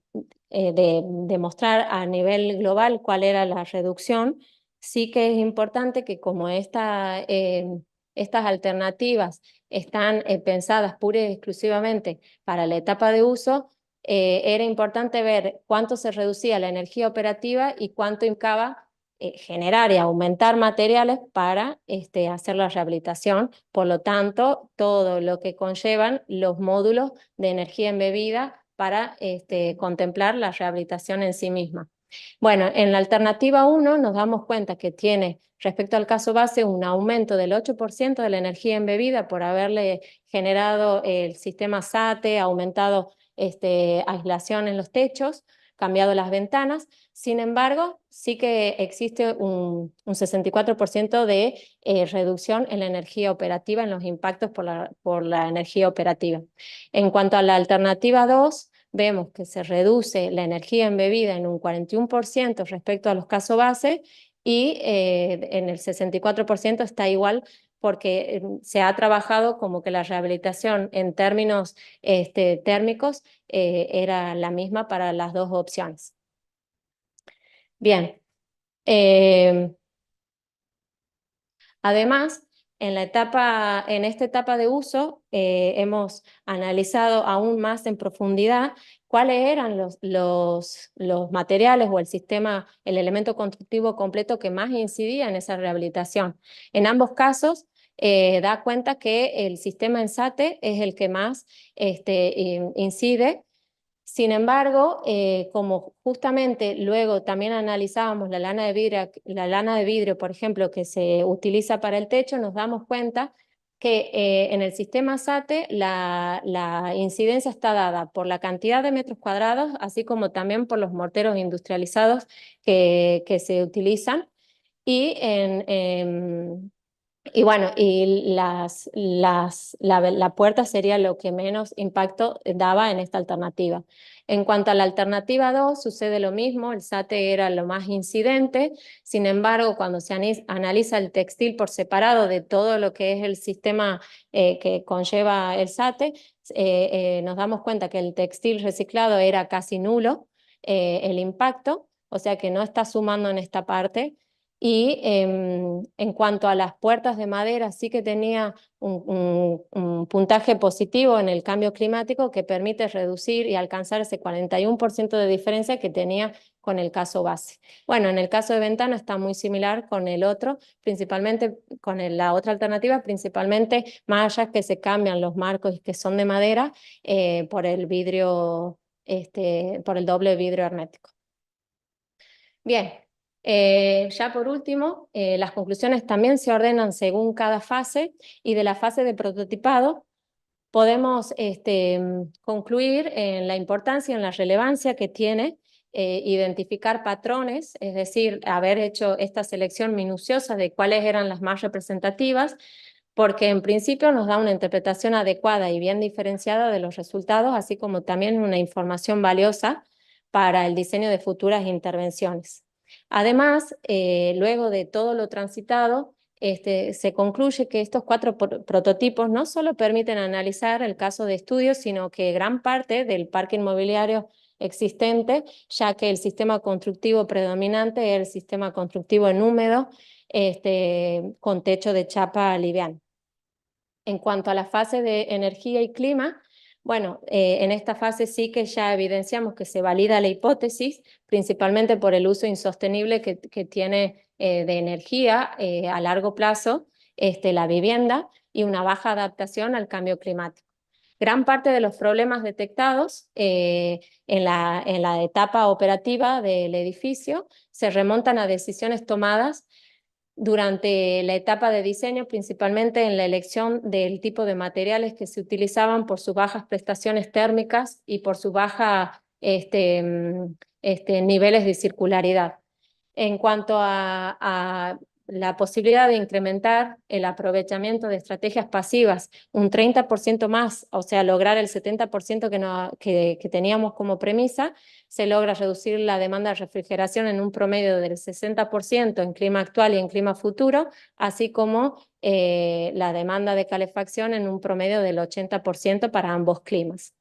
demostrar a nivel global cuál era la reducción, sí que es importante que como estas alternativas están pensadas pura y exclusivamente para la etapa de uso, era importante ver cuánto se reducía la energía operativa y cuánto implicaba generar y aumentar materiales para hacer la rehabilitación. Por lo tanto, todo lo que conllevan los módulos de energía embebida para contemplar la rehabilitación en sí misma. Bueno, en la alternativa 1 nos damos cuenta que tiene, respecto al caso base, un aumento del 8% de la energía embebida por haberle generado el sistema SATE, aumentado aislación en los techos, cambiado las ventanas. Sin embargo, sí que existe un 64% de reducción en la energía operativa, en los impactos por la energía operativa. En cuanto a la alternativa 2, vemos que se reduce la energía embebida en un 41% respecto a los casos base y en el 64% está igual porque se ha trabajado como que la rehabilitación en términos térmicos era la misma para las dos opciones. Bien. Además, en esta etapa de uso hemos analizado aún más en profundidad cuáles eran los materiales o el sistema, el elemento constructivo completo que más incidía en esa rehabilitación. En ambos casos, da cuenta que el sistema ENSATE es el que más incide. Sin embargo, como justamente luego también analizábamos la lana de vidrio, por ejemplo, que se utiliza para el techo, nos damos cuenta que en el sistema SATE la incidencia está dada por la cantidad de metros cuadrados, así como también por los morteros industrializados que se utilizan. Y bueno, y la puerta sería lo que menos impacto daba en esta alternativa. En cuanto a la alternativa 2, sucede lo mismo, el SATE era lo más incidente. Sin embargo, cuando se analiza el textil por separado de todo lo que es el sistema que conlleva el SATE, nos damos cuenta que el textil reciclado era casi nulo el impacto, o sea que no está sumando en esta parte. Y en cuanto a las puertas de madera, sí que tenía un puntaje positivo en el cambio climático que permite reducir y alcanzar ese 41% de diferencia que tenía con el caso base. Bueno, en el caso de ventana está muy similar con el otro, principalmente con la otra alternativa, principalmente más allá que se cambian los marcos que son de madera por el vidrio, por el doble vidrio hermético. Bien, ya por último, las conclusiones también se ordenan según cada fase y de la fase de prototipado podemos concluir en la importancia, en la relevancia que tiene identificar patrones, es decir, haber hecho esta selección minuciosa de cuáles eran las más representativas, porque en principio nos da una interpretación adecuada y bien diferenciada de los resultados, así como también una información valiosa para el diseño de futuras intervenciones. Además, luego de todo lo transitado, se concluye que estos 4 prototipos no solo permiten analizar el caso de estudio, sino que gran parte del parque inmobiliario existente, ya que el sistema constructivo predominante es el sistema constructivo en húmedo, con techo de chapa liviana. En cuanto a la fase de energía y clima, bueno, en esta fase sí que ya evidenciamos que se valida la hipótesis, principalmente por el uso insostenible que tiene de energía a largo plazo la vivienda y una baja adaptación al cambio climático. Gran parte de los problemas detectados en la etapa operativa del edificio se remontan a decisiones tomadas durante la etapa de diseño, principalmente en la elección del tipo de materiales que se utilizaban por sus bajas prestaciones térmicas y por sus bajas niveles de circularidad. En cuanto a la posibilidad de incrementar el aprovechamiento de estrategias pasivas un 30% más, o sea, lograr el 70% que teníamos como premisa, se logra reducir la demanda de refrigeración en un promedio del 60% en clima actual y en clima futuro, así como la demanda de calefacción en un promedio del 80% para ambos climas.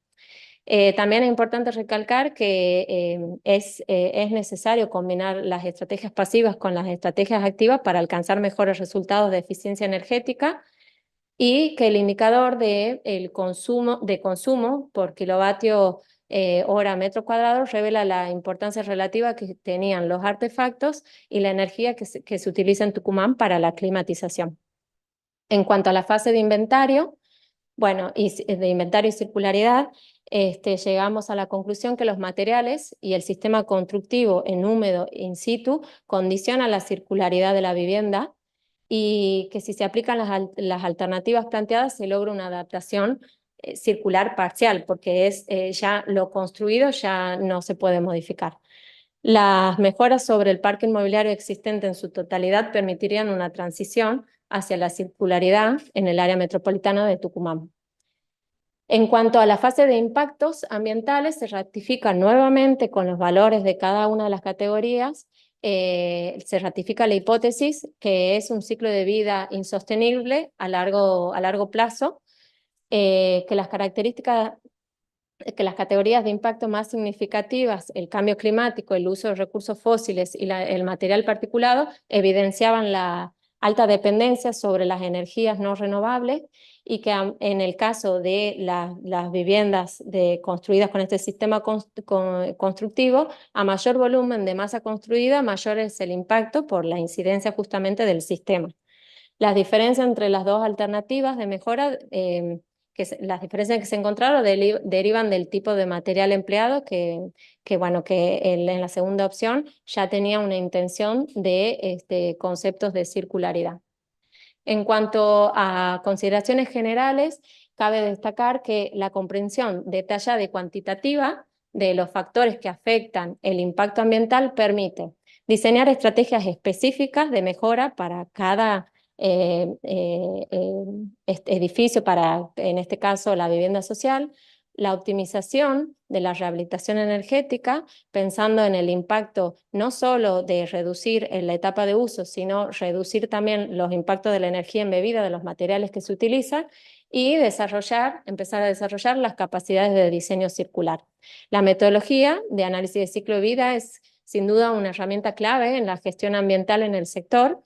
También es importante recalcar que es necesario combinar las estrategias pasivas con las estrategias activas para alcanzar mejores resultados de eficiencia energética y que el indicador de consumo por kilovatio hora metro cuadrado revela la importancia relativa que tenían los artefactos y la energía que se utiliza en Tucumán para la climatización. En cuanto a la fase de inventario, bueno, y de inventario y circularidad, llegamos a la conclusión que los materiales y el sistema constructivo en húmedo in situ condicionan la circularidad de la vivienda y que si se aplican las alternativas planteadas se logra una adaptación circular parcial, porque ya lo construido ya no se puede modificar. Las mejoras sobre el parque inmobiliario existente en su totalidad permitirían una transición hacia la circularidad en el área metropolitana de Tucumán. En cuanto a la fase de impactos ambientales, se ratifica nuevamente con los valores de cada una de las categorías, se ratifica la hipótesis que es un ciclo de vida insostenible a largo plazo, que las categorías de impacto más significativas, el cambio climático, el uso de recursos fósiles y el material particulado, evidenciaban la alta dependencia sobre las energías no renovables y que en el caso de las viviendas construidas con este sistema constructivo, a mayor volumen de masa construida, mayor es el impacto por la incidencia justamente del sistema. Las diferencias entre las dos alternativas de mejora, las diferencias que se encontraron derivan del tipo de material empleado, que en la segunda opción ya tenía una intención de conceptos de circularidad. En cuanto a consideraciones generales, cabe destacar que la comprensión detallada y cuantitativa de los factores que afectan el impacto ambiental permite diseñar estrategias específicas de mejora para cada edificio, en este caso la vivienda social, la optimización de la rehabilitación energética, pensando en el impacto no solo de reducir en la etapa de uso, sino reducir también los impactos de la energía embebida de los materiales que se utilizan, y empezar a desarrollar las capacidades de diseño circular. La metodología de análisis de ciclo de vida es sin duda una herramienta clave en la gestión ambiental en el sector,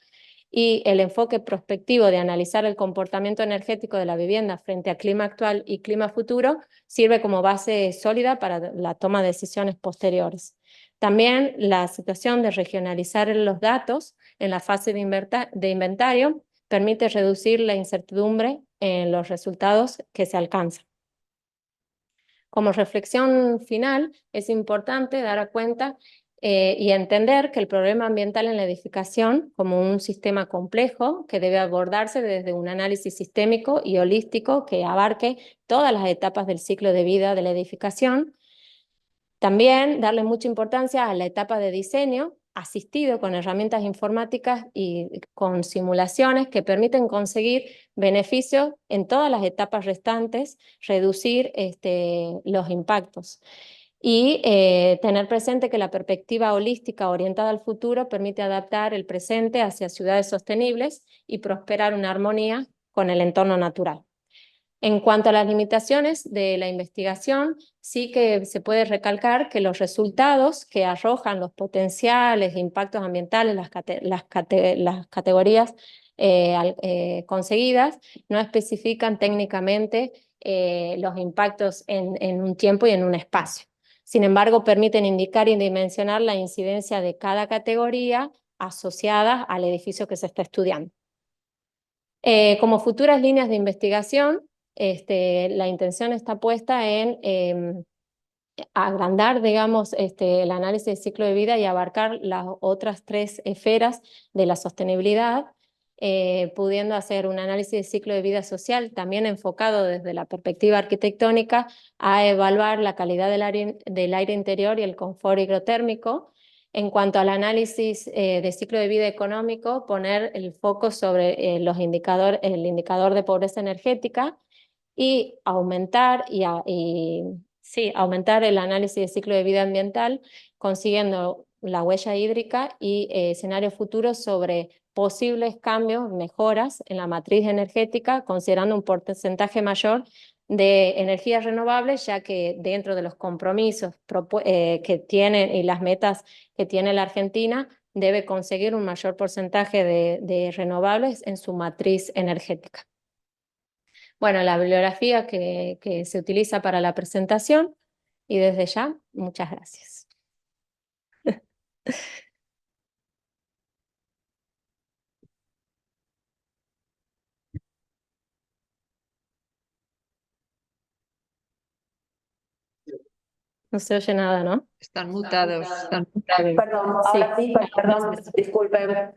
y el enfoque prospectivo de analizar el comportamiento energético de la vivienda frente al clima actual y clima futuro sirve como base sólida para la toma de decisiones posteriores. También la situación de regionalizar los datos en la fase de inventario permite reducir la incertidumbre en los resultados que se alcanzan. Como reflexión final, es importante dar cuenta y entender que el problema ambiental en la edificación, como un sistema complejo que debe abordarse desde un análisis sistémico y holístico que abarque todas las etapas del ciclo de vida de la edificación. También darle mucha importancia a la etapa de diseño, asistido con herramientas informáticas y con simulaciones que permiten conseguir beneficios en todas las etapas restantes, reducir los impactos. Y tener presente que la perspectiva holística orientada al futuro permite adaptar el presente hacia ciudades sostenibles y prosperar una armonía con el entorno natural. En cuanto a las limitaciones de la investigación, sí que se puede recalcar que los resultados que arrojan los potenciales impactos ambientales, las categorías conseguidas, no especifican técnicamente los impactos en un tiempo y en un espacio. Sin embargo, permiten indicar y dimensionar la incidencia de cada categoría asociada al edificio que se está estudiando. Como futuras líneas de investigación, la intención está puesta en agrandar, digamos, el análisis de ciclo de vida y abarcar las otras 3 esferas de la sostenibilidad, pudiendo hacer un análisis de ciclo de vida social también enfocado desde la perspectiva arquitectónica a evaluar la calidad del aire interior y el confort hidrotérmico. En cuanto al análisis de ciclo de vida económico, poner el foco sobre el indicador de pobreza energética y aumentar, aumentar el análisis de ciclo de vida ambiental, consiguiendo la huella hídrica y escenarios futuros sobre posibles cambios, mejoras en la matriz energética, considerando un porcentaje mayor de energías renovables, ya que dentro de los compromisos que tiene y las metas que tiene la Argentina, debe conseguir un mayor porcentaje de renovables en su matriz energética. Bueno, la bibliografía que se utiliza para la presentación, y desde ya, muchas gracias. No se oye nada, ¿no? Están mutados, están mutados. Perdón, ahora sí, perdón, disculpen.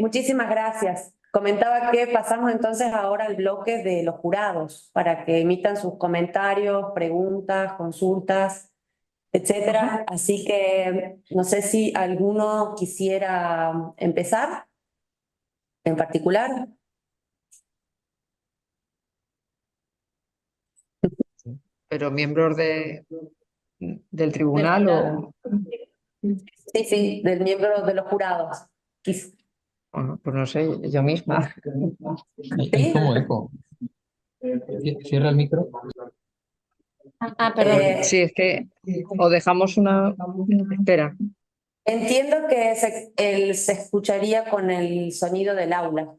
Muchísimas gracias. Comentaba que pasamos entonces ahora al bloque de los jurados para que emitan sus comentarios, preguntas, consultas, etcétera. Así que no sé si alguno quisiera empezar en particular. Pero miembros del tribunal o... Sí, sí, del miembro de los jurados. Bueno, pues no sé, yo misma. Hay como eco. Cierra el micro. Perdón. Sí, es que o dejamos una... Espera. Entiendo que se escucharía con el sonido del aula.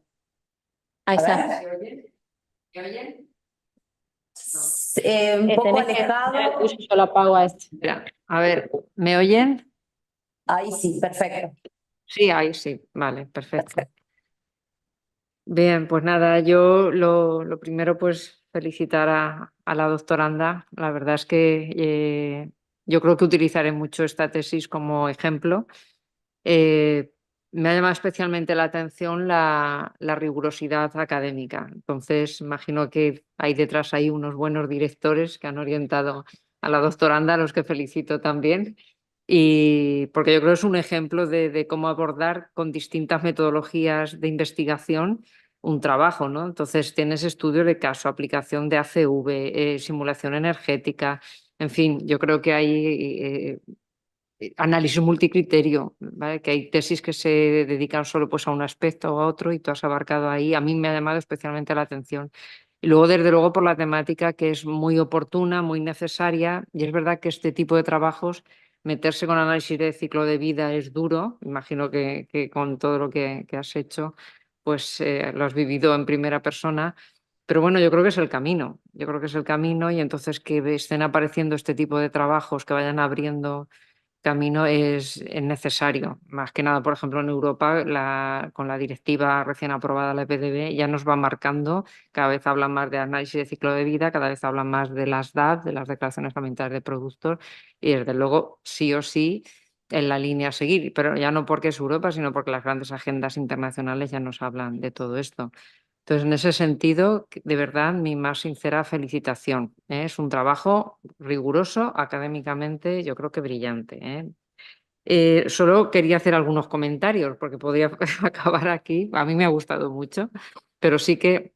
Ahí A está. ver. Un poco alejado. Yo lo apago a este. Espera. A ver, ¿me oyen? Ahí sí, perfecto. Sí, ahí sí. Vale, perfecto. Bien, pues nada, yo lo primero pues felicitar a la doctoranda. La verdad es que yo creo que utilizaré mucho esta tesis como ejemplo. Me ha llamado especialmente la atención la rigurosidad académica. Entonces, imagino que hay detrás ahí unos buenos directores que han orientado a la doctoranda, a los que felicito también. Y porque yo creo que es un ejemplo de cómo abordar con distintas metodologías de investigación un trabajo, ¿no? Entonces, tienes estudio de caso, aplicación de ACV, simulación energética, en fin, yo creo que hay análisis multicriterio, ¿vale? Que hay tesis que se dedican solo pues, a un aspecto o a otro y tú has abarcado ahí. A mí me ha llamado especialmente la atención. Y luego, desde luego, por la temática que es muy oportuna, muy necesaria, y es verdad que este tipo de trabajos meterse con análisis de ciclo de vida es duro. Imagino que con todo lo que has hecho, pues lo has vivido en primera persona. Pero bueno, yo creo que es el camino. Yo creo que es el camino y entonces que estén apareciendo este tipo de trabajos que vayan abriendo camino es necesario. Más que nada, por ejemplo, en Europa, con la directiva recién aprobada, la EPDB, ya nos va marcando, cada vez hablan más de análisis de ciclo de vida, cada vez hablan más de las DAB, de las declaraciones ambientales de productos, y desde luego, sí o sí, en la línea a seguir, pero ya no porque es Europa, sino porque las grandes agendas internacionales ya nos hablan de todo esto. Entonces, en ese sentido, de verdad, mi más sincera felicitación, ¿eh? Es un trabajo riguroso, académicamente, yo creo que brillante, ¿eh? Solo quería hacer algunos comentarios, porque podría acabar aquí. A mí me ha gustado mucho, pero sí que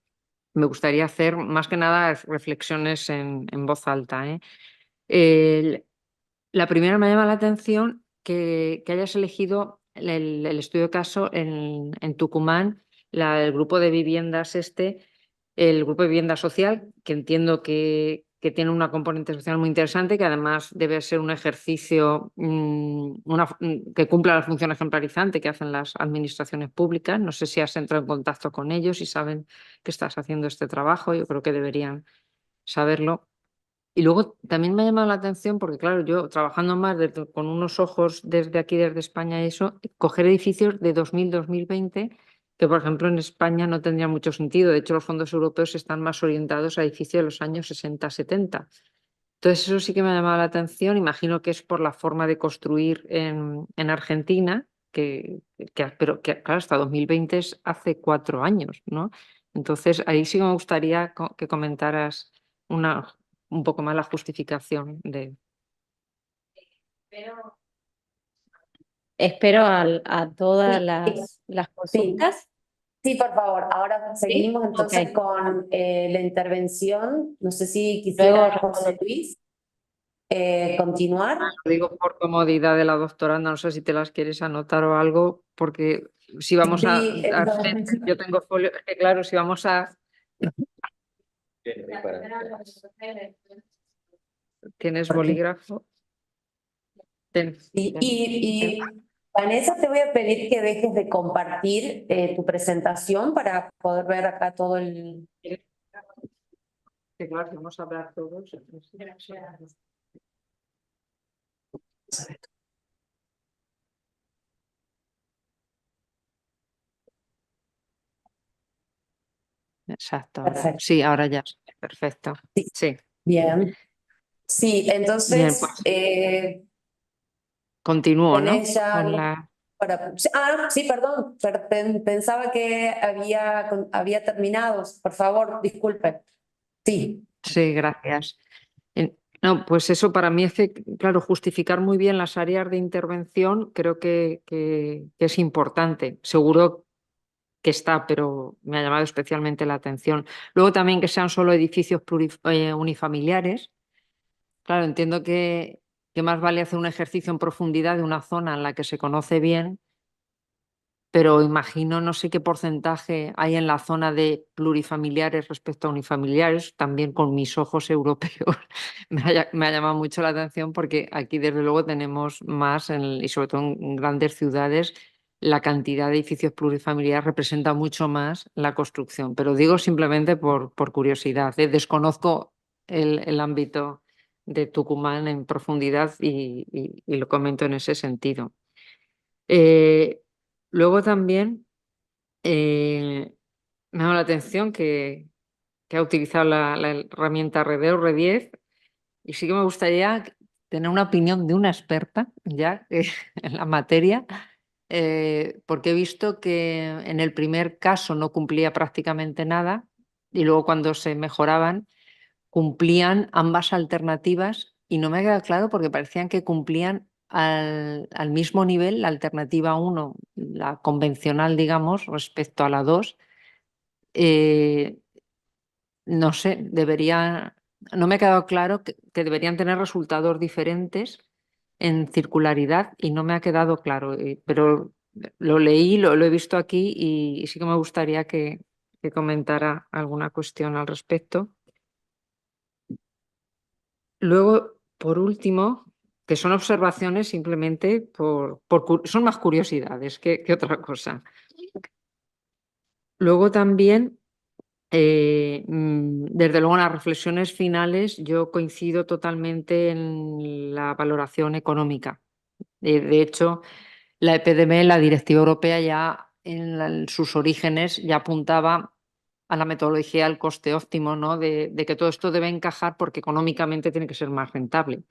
me gustaría hacer más que nada reflexiones en voz alta, ¿eh? La primera me llama la atención que hayas elegido el estudio de caso en Tucumán, el grupo de viviendas el grupo de vivienda social, que entiendo que tiene una componente social muy interesante, que además debe ser un ejercicio que cumpla la función ejemplarizante que hacen las administraciones públicas. No sé si has entrado en contacto con ellos y saben que estás haciendo este trabajo. Yo creo que deberían saberlo. Y luego también me ha llamado la atención porque, claro, yo trabajando más con unos ojos desde aquí, desde España y eso, coger edificios de 2000, 2020, que por ejemplo en España no tendría mucho sentido. De hecho, los fondos europeos están más orientados a edificios de los años 60, 70. Entonces, eso sí que me ha llamado la atención. Imagino que es por la forma de construir en Argentina, pero que, claro, hasta 2020 es hace 4 años, ¿no? Entonces, ahí sí que me gustaría que comentaras un poco más la justificación de... Espero a todas Sí, las sí, consultas. sí, por favor. Ahora ¿Sí? seguimos entonces Ok. con la intervención. No sé si Luego quisiera José respondo. Luis continuar. Lo digo por comodidad de la doctoranda, no sé si te las quieres anotar o algo, porque si vamos a Sí, hacer, yo tengo folio, es que claro, si vamos a... ¿Tienes bolígrafo? Ten. y Vanessa, te voy a pedir que dejes de compartir tu presentación para poder ver acá todo el... Que claro, si vamos a hablar todos. Exacto, Perfecto. sí, ahora ya, perfecto. Sí, Sí, bien. Sí, bien, entonces pues continúo, ¿no? tenés ya Con algo la... para... Ah, sí, perdón, pensaba que había terminado. Por favor, disculpe. Sí, Sí, gracias. No, pues eso para mí es que, claro, justificar muy bien las áreas de intervención creo que es importante. Seguro que está, pero me ha llamado especialmente la atención. Luego también que sean solo edificios unifamiliares. Claro, entiendo que más vale hacer un ejercicio en profundidad de una zona en la que se conoce bien, pero imagino, no sé qué porcentaje hay en la zona de plurifamiliares respecto a unifamiliares, también con mis ojos europeos. Me ha llamado mucho la atención porque aquí desde luego tenemos más, y sobre todo en grandes ciudades, la cantidad de edificios plurifamiliares representa mucho más la construcción. Pero digo simplemente por curiosidad, ¿eh? Desconozco el ámbito de Tucumán en profundidad y lo comento en ese sentido. Eh, Luego también me ha llamado la atención que ha utilizado la herramienta Redeo, Re10, y sí que me gustaría tener una opinión de una experta ya en la materia, porque he visto que en el primer caso no cumplía prácticamente nada y luego cuando se mejoraban cumplían ambas alternativas y no me ha quedado claro porque parecían que cumplían al mismo nivel la alternativa 1, la convencional, digamos, respecto a la 2. No sé, no me ha quedado claro que deberían tener resultados diferentes en circularidad y no me ha quedado claro, pero lo leí, lo he visto aquí y sí que me gustaría que comentara alguna cuestión al respecto. Luego, por último, que son observaciones simplemente son más curiosidades que otra cosa. Luego también, desde luego en las reflexiones finales, yo coincido totalmente en la valoración económica. De hecho, la EPDM, la Directiva Europea, ya en sus orígenes ya apuntaba a la metodología del coste óptimo, ¿no? De que todo esto debe encajar porque económicamente tiene que ser más rentable.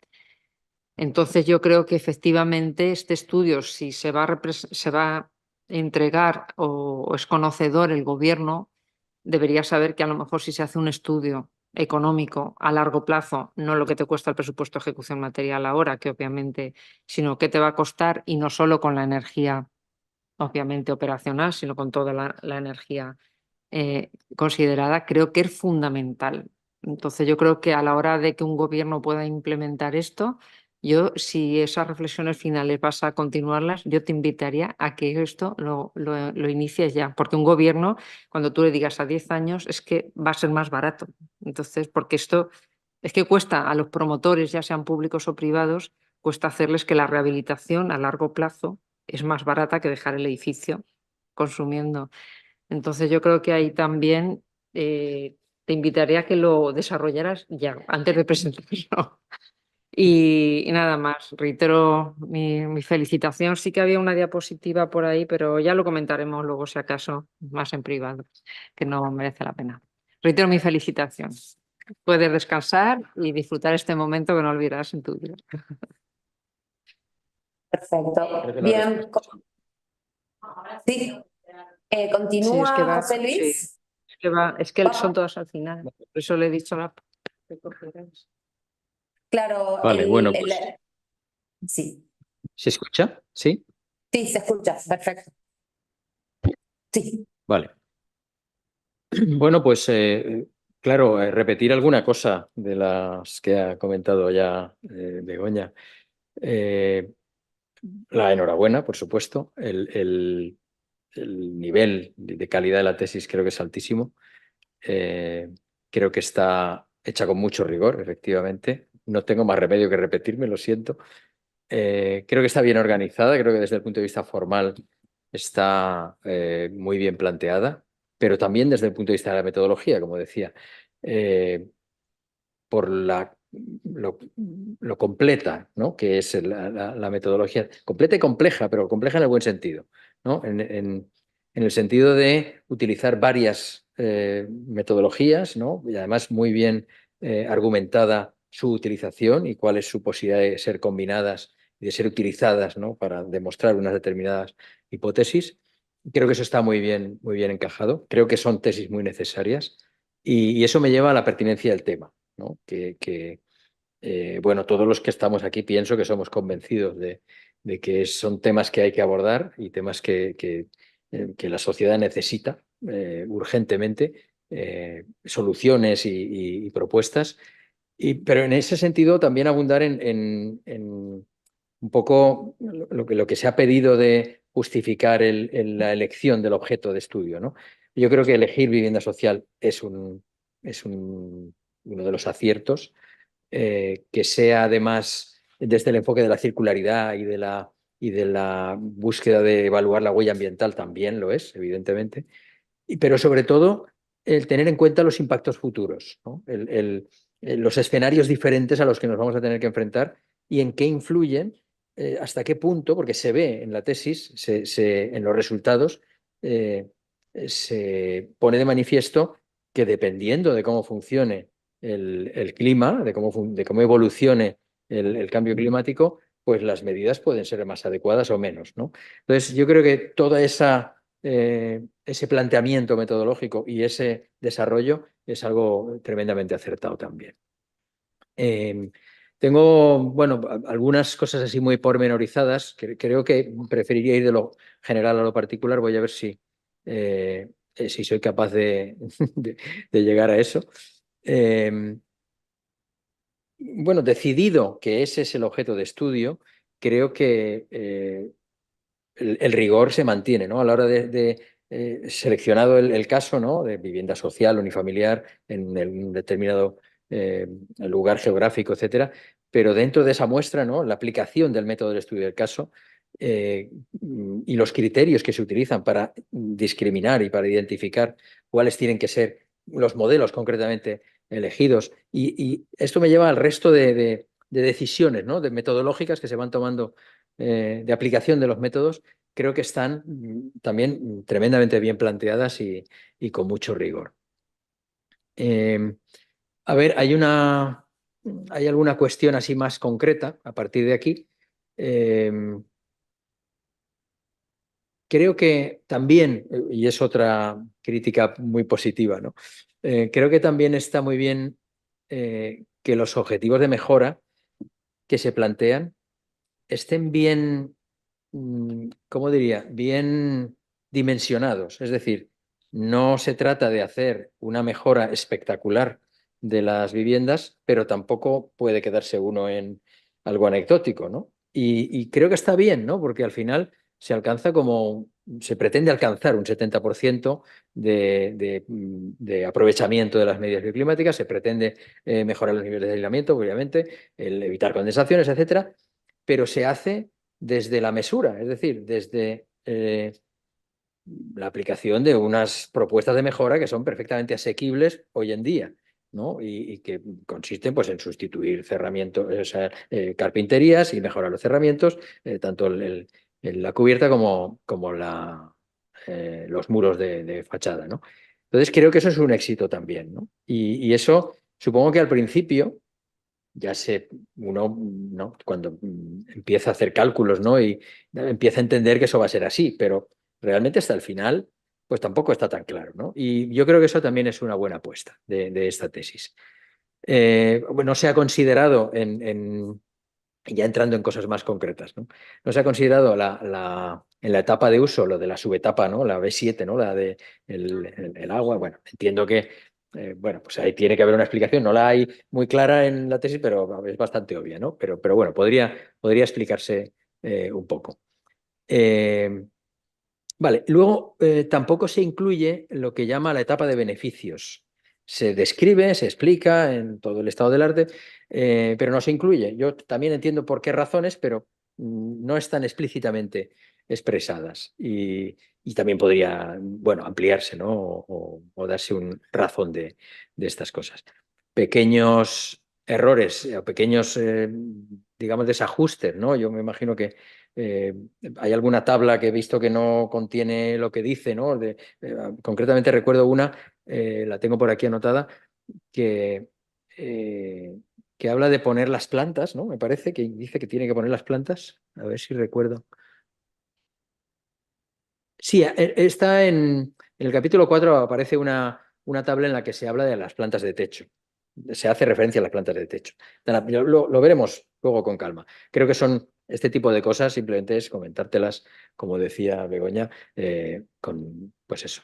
Entonces yo creo que efectivamente este estudio, si se va a entregar o es conocedor el gobierno, debería saber que a lo mejor si se hace un estudio económico a largo plazo, no lo que te cuesta el presupuesto de ejecución material ahora, que obviamente, sino qué te va a costar, y no solo con la energía obviamente operacional, sino con toda la energía considerada, creo que es fundamental. Entonces yo creo que a la hora de que un gobierno pueda implementar esto, yo, si esas reflexiones finales vas a continuarlas, yo te invitaría a que esto lo inicies ya, porque un gobierno, cuando tú le digas a 10 años, es que va a ser más barato. Entonces, porque esto es que cuesta a los promotores, ya sean públicos o privados, cuesta hacerles que la rehabilitación a largo plazo es más barata que dejar el edificio consumiendo. Entonces yo creo que ahí también te invitaría a que lo desarrollaras ya, antes de presentarlo. Y nada más, reitero mi felicitación. Sí que había una diapositiva por ahí, pero ya lo comentaremos luego si acaso, más en privado, que no merece la pena. Reitero mi felicitación. Puedes descansar y disfrutar este momento que no olvidarás en tu vida. Perfecto. Bien. Sí. Sí, Continúa José sí, Luis. es que son todas al final. Por eso le he dicho la... Claro, Vale, bueno, pues, sí. ¿se escucha? ¿Sí? Sí, se escucha, perfecto. Sí. Vale. Bueno, pues claro, repetir alguna cosa de las que ha comentado ya Begoña. La enhorabuena, por supuesto. El nivel de calidad de la tesis creo que es altísimo. Creo que está hecha con mucho rigor, efectivamente. No tengo más remedio que repetirme, lo siento. Creo que está bien organizada, creo que desde el punto de vista formal está muy bien planteada, pero también desde el punto de vista de la metodología, como decía, por lo completa, ¿no? Que es la metodología, completa y compleja, pero compleja en el buen sentido, ¿no? En el sentido de utilizar varias metodologías, ¿no? Y además muy bien argumentada su utilización y cuál es su posibilidad de ser combinadas y de ser utilizadas, ¿no? Para demostrar unas determinadas hipótesis. Creo que eso está muy bien encajado. Creo que son tesis muy necesarias y eso me lleva a la pertinencia del tema, ¿no? Bueno, todos los que estamos aquí pienso que somos convencidos de que son temas que hay que abordar y temas que la sociedad necesita urgentemente, soluciones y propuestas. Pero en ese sentido también abundar en un poco lo que se ha pedido de justificar la elección del objeto de estudio, ¿no? Yo creo que elegir vivienda social es uno de los aciertos, que sea además desde el enfoque de la circularidad y de la búsqueda de evaluar la huella ambiental también lo es, evidentemente, pero sobre todo el tener en cuenta los impactos futuros, ¿no? Los escenarios diferentes a los que nos vamos a tener que enfrentar y en qué influyen, hasta qué punto, porque se ve en la tesis, en los resultados, se pone de manifiesto que dependiendo de cómo funcione el clima, de cómo evolucione el cambio climático, pues las medidas pueden ser más adecuadas o menos, ¿no? Entonces, yo creo que toda ese planteamiento metodológico y ese desarrollo es algo tremendamente acertado también. Tengo, bueno, algunas cosas así muy pormenorizadas, que creo que preferiría ir de lo general a lo particular. Voy a ver si soy capaz de llegar a eso. Bueno, decidido que ese es el objeto de estudio, creo que el rigor se mantiene, ¿no? A la hora de seleccionado el caso, ¿no? De vivienda social, unifamiliar, en un determinado lugar geográfico, etcétera, pero dentro de esa muestra, ¿no? La aplicación del método del estudio del caso y los criterios que se utilizan para discriminar y para identificar cuáles tienen que ser los modelos concretamente elegidos. Y esto me lleva al resto de decisiones, ¿no? De metodológicas que se van tomando de aplicación de los métodos. Creo que están también tremendamente bien planteadas y con mucho rigor. A ver, hay alguna cuestión así más concreta a partir de aquí. Creo que también, y es otra crítica muy positiva, ¿no? Creo que también está muy bien que los objetivos de mejora que se plantean estén bien, ¿cómo diría? Bien dimensionados. Es decir, no se trata de hacer una mejora espectacular de las viviendas, pero tampoco puede quedarse uno en algo anecdótico, ¿no? Y creo que está bien, ¿no? Porque al final se pretende alcanzar un 70% de aprovechamiento de las medidas bioclimáticas, se pretende mejorar los niveles de aislamiento, obviamente, el evitar condensaciones, etcétera, pero se hace desde la mesura, es decir, desde la aplicación de unas propuestas de mejora que son perfectamente asequibles hoy en día, ¿no? Y que consisten pues, en sustituir cerramientos, o sea, carpinterías y mejorar los cerramientos, tanto la cubierta como los muros de fachada, ¿no? Entonces creo que eso es un éxito también, ¿no? Y eso supongo que al principio ya uno, ¿no? Cuando empieza a hacer cálculos, ¿no? Y empieza a entender que eso va a ser así, pero realmente hasta el final, pues tampoco está tan claro, ¿no? Y yo creo que eso también es una buena apuesta de esta tesis. Bueno, se ha considerado, ya entrando en cosas más concretas, ¿no? No se ha considerado en la etapa de uso lo de la subetapa, ¿no? La B7, ¿no? La de el agua. Bueno, entiendo que bueno, pues ahí tiene que haber una explicación. No la hay muy clara en la tesis, pero es bastante obvia, ¿no? Pero bueno, podría explicarse un poco. Vale, luego tampoco se incluye lo que llama la etapa de beneficios. Se describe, se explica en todo el estado del arte, pero no se incluye. Yo también entiendo por qué razones, pero no están explícitamente expresadas. Y también podría, bueno, ampliarse, ¿no? O darse un razón de estas cosas. Pequeños errores o pequeños, digamos, desajustes, ¿no? Yo me imagino que hay alguna tabla que he visto que no contiene lo que dice, ¿no? Concretamente recuerdo una, la tengo por aquí anotada, que, que habla de poner las plantas, ¿no? Me parece que dice que tiene que poner las plantas. A ver si recuerdo. Sí, está en el capítulo 4 aparece una tabla en la que se habla de las plantas de techo. Se hace referencia a las plantas de techo. Lo veremos luego con calma. Creo que son este tipo de cosas, simplemente es comentártelas, como decía Begoña, pues eso,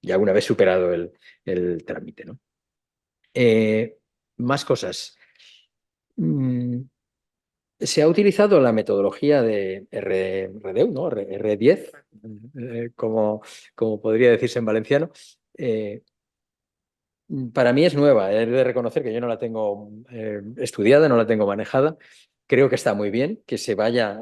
ya una vez superado el trámite, ¿no? Más cosas. Se ha utilizado la metodología de RDEU, ¿no? R10, como podría decirse en valenciano. Para mí es nueva, he de reconocer que yo no la tengo estudiada, no la tengo manejada. Creo que está muy bien que se vaya,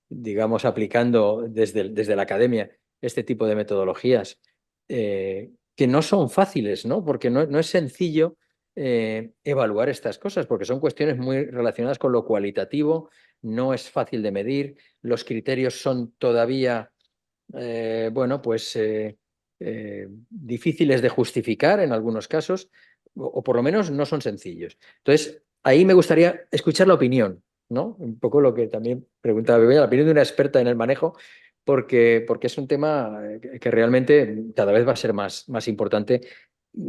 digamos, aplicando desde la academia este tipo de metodologías que no son fáciles, ¿no? Porque no es sencillo evaluar estas cosas, porque son cuestiones muy relacionadas con lo cualitativo, no es fácil de medir, los criterios son todavía, bueno, pues difíciles de justificar en algunos casos, o por lo menos no son sencillos. Entonces, ahí me gustaría escuchar la opinión, ¿no? Un poco lo que también preguntaba Begoña, la opinión de una experta en el manejo, porque es un tema que realmente cada vez va a ser más importante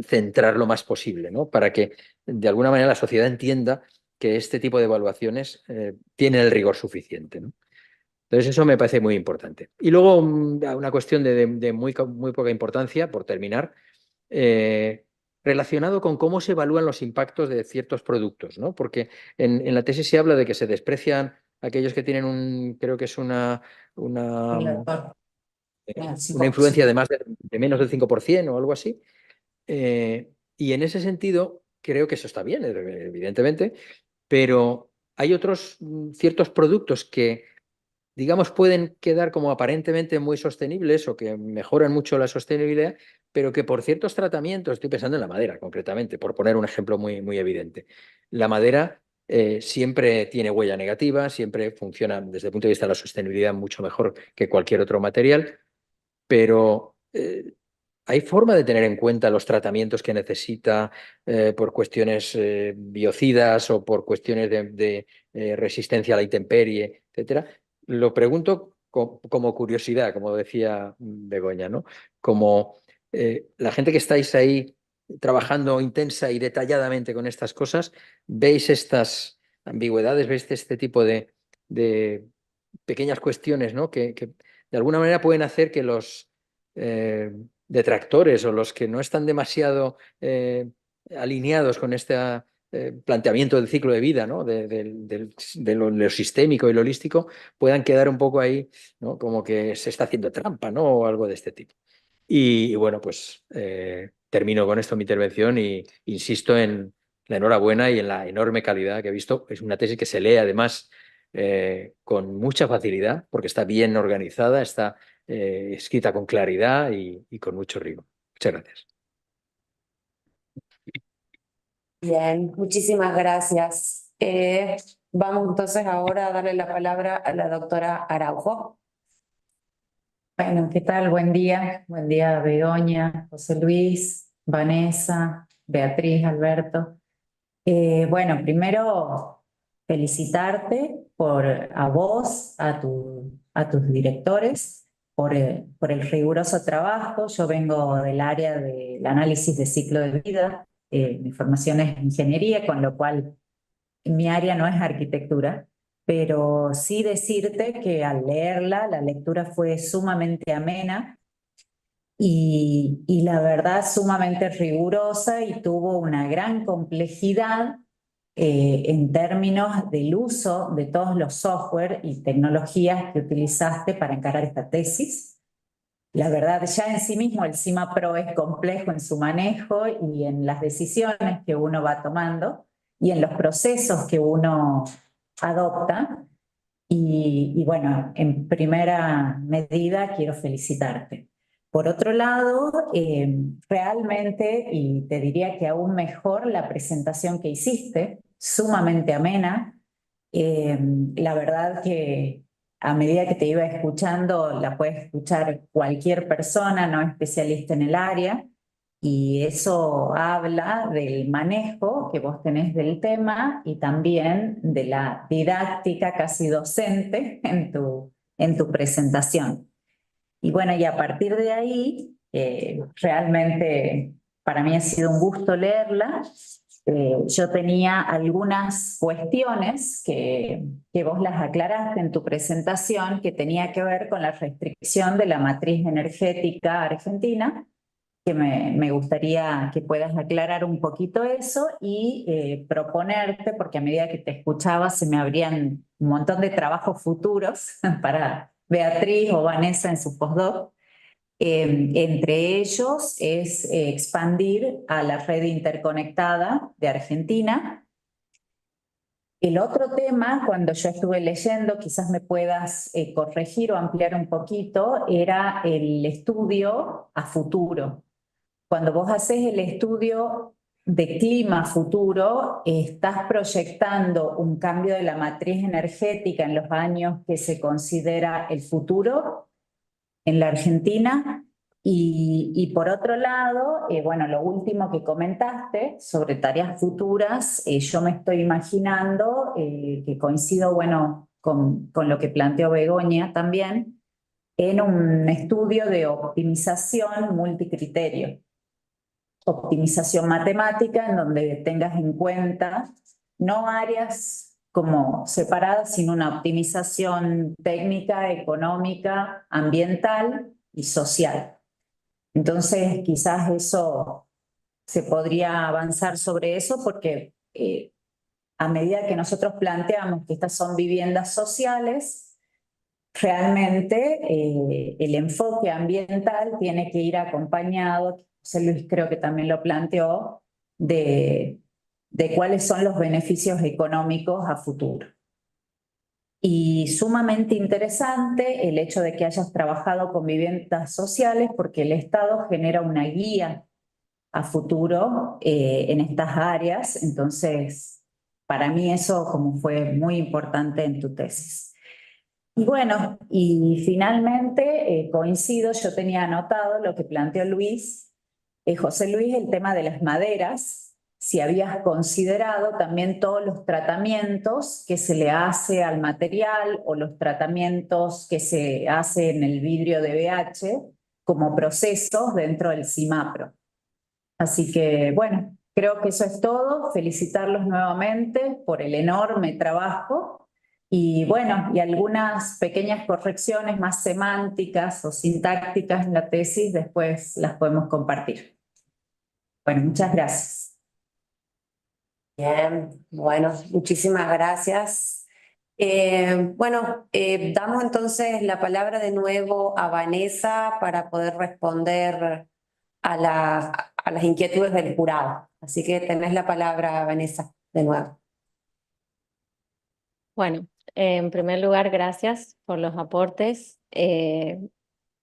centrar lo más posible, ¿no? Para que de alguna manera la sociedad entienda que este tipo de evaluaciones tienen el rigor suficiente, ¿no? Entonces eso me parece muy importante. Y luego una cuestión de muy poca importancia, por terminar, relacionado con cómo se evalúan los impactos de ciertos productos, ¿no? Porque en la tesis se habla de que se desprecian aquellos que tienen creo que es una influencia de menos del 5% o algo así. Y en ese sentido, creo que eso está bien, evidentemente, pero hay otros ciertos productos que, digamos, pueden quedar como aparentemente muy sostenibles o que mejoran mucho la sostenibilidad, pero que por ciertos tratamientos, estoy pensando en la madera concretamente, por poner un ejemplo muy evidente, la madera siempre tiene huella negativa, siempre funciona desde el punto de vista de la sostenibilidad mucho mejor que cualquier otro material, pero ¿hay forma de tener en cuenta los tratamientos que necesita por cuestiones biocidas o por cuestiones de resistencia a la intemperie, etcétera? Lo pregunto como curiosidad, como decía Begoña, ¿no? Como la gente que estáis ahí trabajando intensa y detalladamente con estas cosas, ¿veis estas ambigüedades, veis este tipo de pequeñas cuestiones, ¿no? que de alguna manera pueden hacer que los detractores o los que no están demasiado alineados con este planteamiento del ciclo de vida, ¿no? de lo sistémico y lo holístico, puedan quedar un poco ahí, ¿no? Como que se está haciendo trampa, ¿no? O algo de este tipo. Y bueno, pues termino con esto mi intervención y insisto en la enhorabuena y en la enorme calidad que he visto. Es una tesis que se lee además con mucha facilidad porque está bien organizada, está escrita con claridad y con mucho rigor. Muchas gracias. Bien, muchísimas gracias. Vamos entonces ahora a darle la palabra a la doctora Araujo. Bueno, ¿qué tal? Buen día Begoña, José Luis, Vanessa, Beatriz, Alberto. Bueno, primero felicitarte a vos, a tus directores, por el riguroso trabajo. Yo vengo del área del análisis de ciclo de vida, mi formación es ingeniería, con lo cual mi área no es arquitectura, pero sí decirte que al leerla, la lectura fue sumamente amena y la verdad sumamente rigurosa y tuvo una gran complejidad en términos del uso de todos los software y tecnologías que utilizaste para encarar esta tesis. La verdad, ya en sí mismo el CIMA Pro es complejo en su manejo y en las decisiones que uno va tomando y en los procesos que uno adopta. Y bueno, en primera medida quiero felicitarte. Por otro lado, realmente, y te diría que aún mejor, la presentación que hiciste, sumamente amena. La verdad que a medida que te iba escuchando, la puede escuchar cualquier persona no especialista en el área, y eso habla del manejo que vos tenés del tema y también de la didáctica casi docente en tu presentación. Y bueno, y a partir de ahí, realmente para mí ha sido un gusto leerla. Yo tenía algunas cuestiones que vos las aclaraste en tu presentación, que tenía que ver con la restricción de la matriz energética argentina, que me gustaría que puedas aclarar un poquito eso y proponerte, porque a medida que te escuchaba se me abrían un montón de trabajos futuros para Beatriz o Vanessa en su postdoc. Entre ellos es expandir a la red interconectada de Argentina. El otro tema, cuando yo estuve leyendo, quizás me puedas corregir o ampliar un poquito, era el estudio a futuro. Cuando vos haces el estudio de clima futuro, estás proyectando un cambio de la matriz energética en los años que se considera el futuro en la Argentina. Y por otro lado, bueno, lo último que comentaste sobre tareas futuras, yo me estoy imaginando que coincido, bueno, con lo que planteó Begoña también, en un estudio de optimización multicriterio. Optimización matemática en donde tengas en cuenta no áreas como separadas, sino una optimización técnica, económica, ambiental y social. Entonces, quizás eso se podría avanzar sobre eso porque a medida que nosotros planteamos que estas son viviendas sociales, realmente el enfoque ambiental tiene que ir acompañado, José Luis creo que también lo planteó, de de cuáles son los beneficios económicos a futuro. Y sumamente interesante el hecho de que hayas trabajado con viviendas sociales, porque el Estado genera una guía a futuro en estas áreas. Entonces, para mí eso como fue muy importante en tu tesis. Y bueno, y finalmente coincido, yo tenía anotado lo que planteó Luis, José Luis, el tema de las maderas, si habías considerado también todos los tratamientos que se le hace al material o los tratamientos que se hace en el vidrio de BH como procesos dentro del CIMAPRO. Así que bueno, creo que eso es todo. Felicitarlos nuevamente por el enorme trabajo y bueno, y algunas pequeñas correcciones más semánticas o sintácticas en la tesis después las podemos compartir. Bueno, muchas gracias. Bien, bueno, muchísimas gracias. Damos entonces la palabra de nuevo a Vanessa para poder responder a las inquietudes del jurado. Así que tenés la palabra, Vanessa, de nuevo. Bueno, en primer lugar, gracias por los aportes.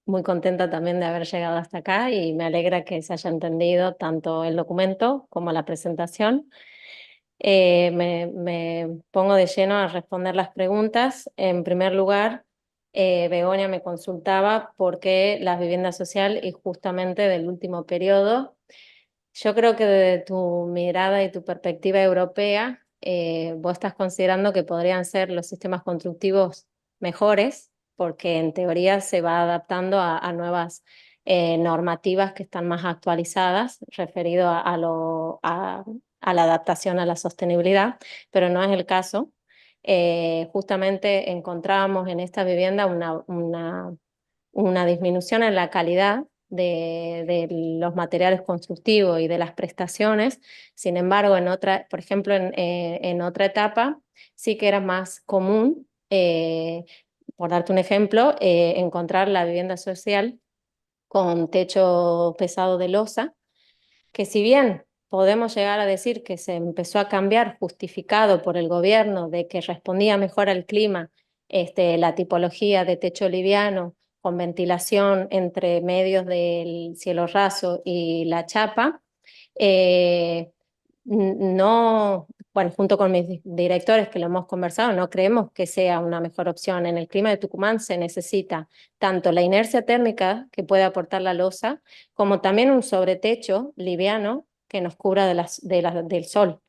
Muy contenta también de haber llegado hasta acá y me alegra que se haya entendido tanto el documento como la presentación. Me pongo de lleno a responder las preguntas. En primer lugar, Begoña me consultaba por qué las viviendas sociales y justamente del último periodo. Yo creo que desde tu mirada y tu perspectiva europea, vos estás considerando que podrían ser los sistemas constructivos mejores, porque en teoría se va adaptando a nuevas normativas que están más actualizadas, referido a la adaptación a la sostenibilidad, pero no es el caso. Justamente encontrábamos en esta vivienda una disminución en la calidad de los materiales constructivos y de las prestaciones. Sin embargo, por ejemplo, en otra etapa sí que era más común, por darte un ejemplo, encontrar la vivienda social con techo pesado de losa, que si bien podemos llegar a decir que se empezó a cambiar justificado por el gobierno de que respondía mejor al clima, la tipología de techo liviano con ventilación entre medios del cielo raso y la chapa, no, bueno, junto con mis directores que lo hemos conversado, no creemos que sea una mejor opción. En el clima de Tucumán se necesita tanto la inercia térmica que puede aportar la losa, como también un sobretecho liviano que nos cubra del sol.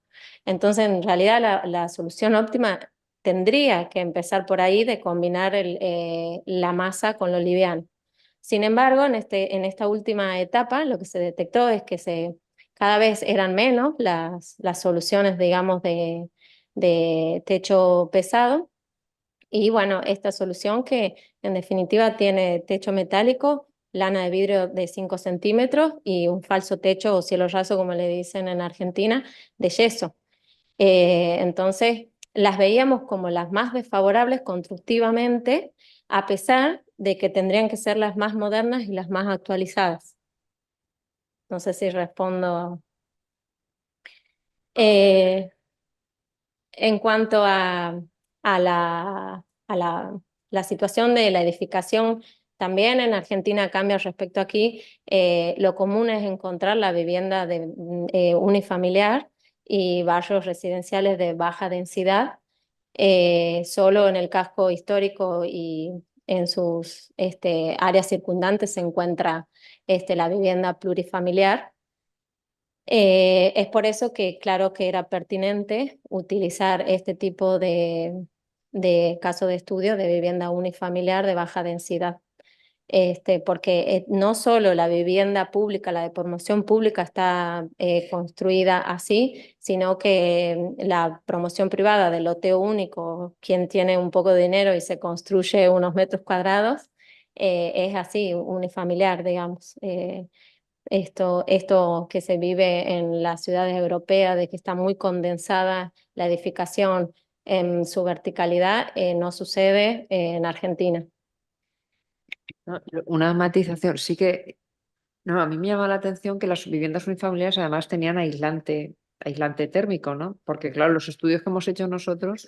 Entonces, en realidad, la solución óptima tendría que empezar por ahí de combinar la masa con lo liviano. Sin embargo, en esta última etapa, lo que se detectó es que cada vez eran menos las soluciones, digamos, de techo pesado. Y bueno, esta solución que en definitiva tiene techo metálico, lana de vidrio de 5 centímetros y un falso techo o cielo raso, como le dicen en Argentina, de yeso. Entonces, las veíamos como las más desfavorables constructivamente, a pesar de que tendrían que ser las más modernas y las más actualizadas. No sé si respondo. En cuanto a la situación de la edificación, también en Argentina cambia respecto aquí. Lo común es encontrar la vivienda unifamiliar y barrios residenciales de baja densidad. Solo en el casco histórico y en sus áreas circundantes se encuentra la vivienda plurifamiliar. Es por eso que claro que era pertinente utilizar este tipo de caso de estudio de vivienda unifamiliar de baja densidad. Porque no solo la vivienda pública, la de promoción pública está construida así, sino que la promoción privada del loteo único, quien tiene un poco de dinero y se construye unos metros cuadrados, es así, unifamiliar, digamos. Esto que se vive en las ciudades europeas, de que está muy condensada la edificación en su verticalidad, no sucede en Argentina. No, una matización, sí que, no, a mí me llama la atención que las viviendas unifamiliares además tenían aislante aislante térmico, ¿no? Porque claro, los estudios que hemos hecho nosotros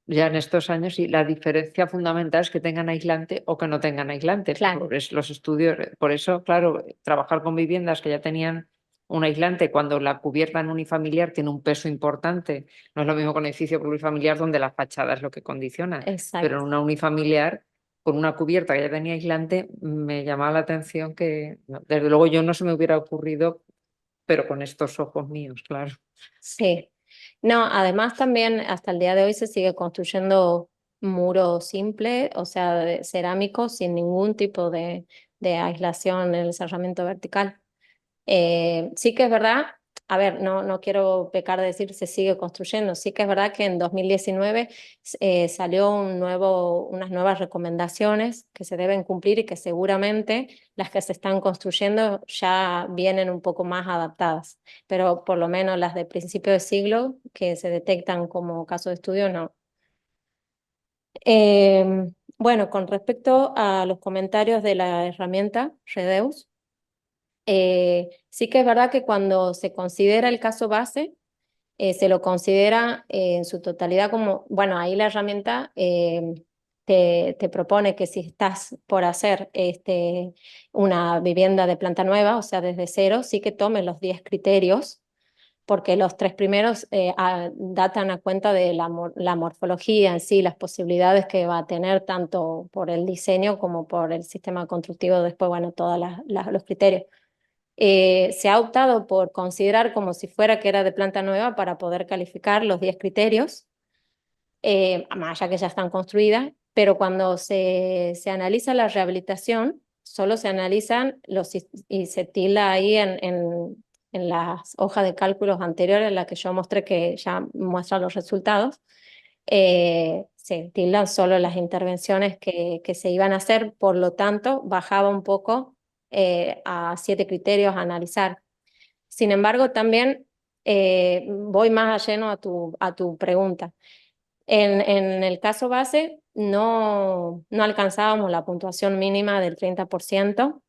ya en estos años y la diferencia fundamental es que tengan aislante o que no tengan aislante. Claro. Los estudios, por eso, claro, trabajar con viviendas que ya tenían un aislante cuando la cubierta en unifamiliar tiene un peso importante. No es lo mismo con edificio plurifamiliar donde la fachada es lo que condiciona. Exacto. Pero en una unifamiliar con una cubierta que ya tenía aislante me llamaba la atención que, desde luego yo no se me hubiera ocurrido, pero con estos ojos míos, claro. Sí. No, además también hasta el día de hoy se sigue construyendo muro simple, o sea, de cerámico, sin ningún tipo de aislación en el cerramiento vertical. Sí que es verdad, a ver, no quiero pecar de decir se sigue construyendo, sí que es verdad que en 2019 salió unas nuevas recomendaciones que se deben cumplir y que seguramente las que se están construyendo ya vienen un poco más adaptadas, pero por lo menos las de principio de siglo que se detectan como caso de estudio, no. Bueno, con respecto a los comentarios de la herramienta Redeus, sí que es verdad que cuando se considera el caso base, se lo considera en su totalidad como, bueno, ahí la herramienta te propone que si estás por hacer una vivienda de planta nueva, o sea, desde cero, sí que tomes los 10 criterios, porque los 3 primeros datan a cuenta de la morfología en sí, las posibilidades que va a tener tanto por el diseño como por el sistema constructivo, después, bueno, todos los criterios. Se ha optado por considerar como si fuera que era de planta nueva para poder calificar los 10 criterios, más allá que ya están construidas, pero cuando se analiza la rehabilitación, solo se analizan y se tilda ahí en las hojas de cálculos anteriores, en las que yo mostré que ya muestra los resultados, se tildan solo las intervenciones que se iban a hacer, por lo tanto, bajaba un poco a 7 criterios a analizar. Sin embargo, también voy más a lleno a tu pregunta. En el caso base no alcanzábamos la puntuación mínima del 30%,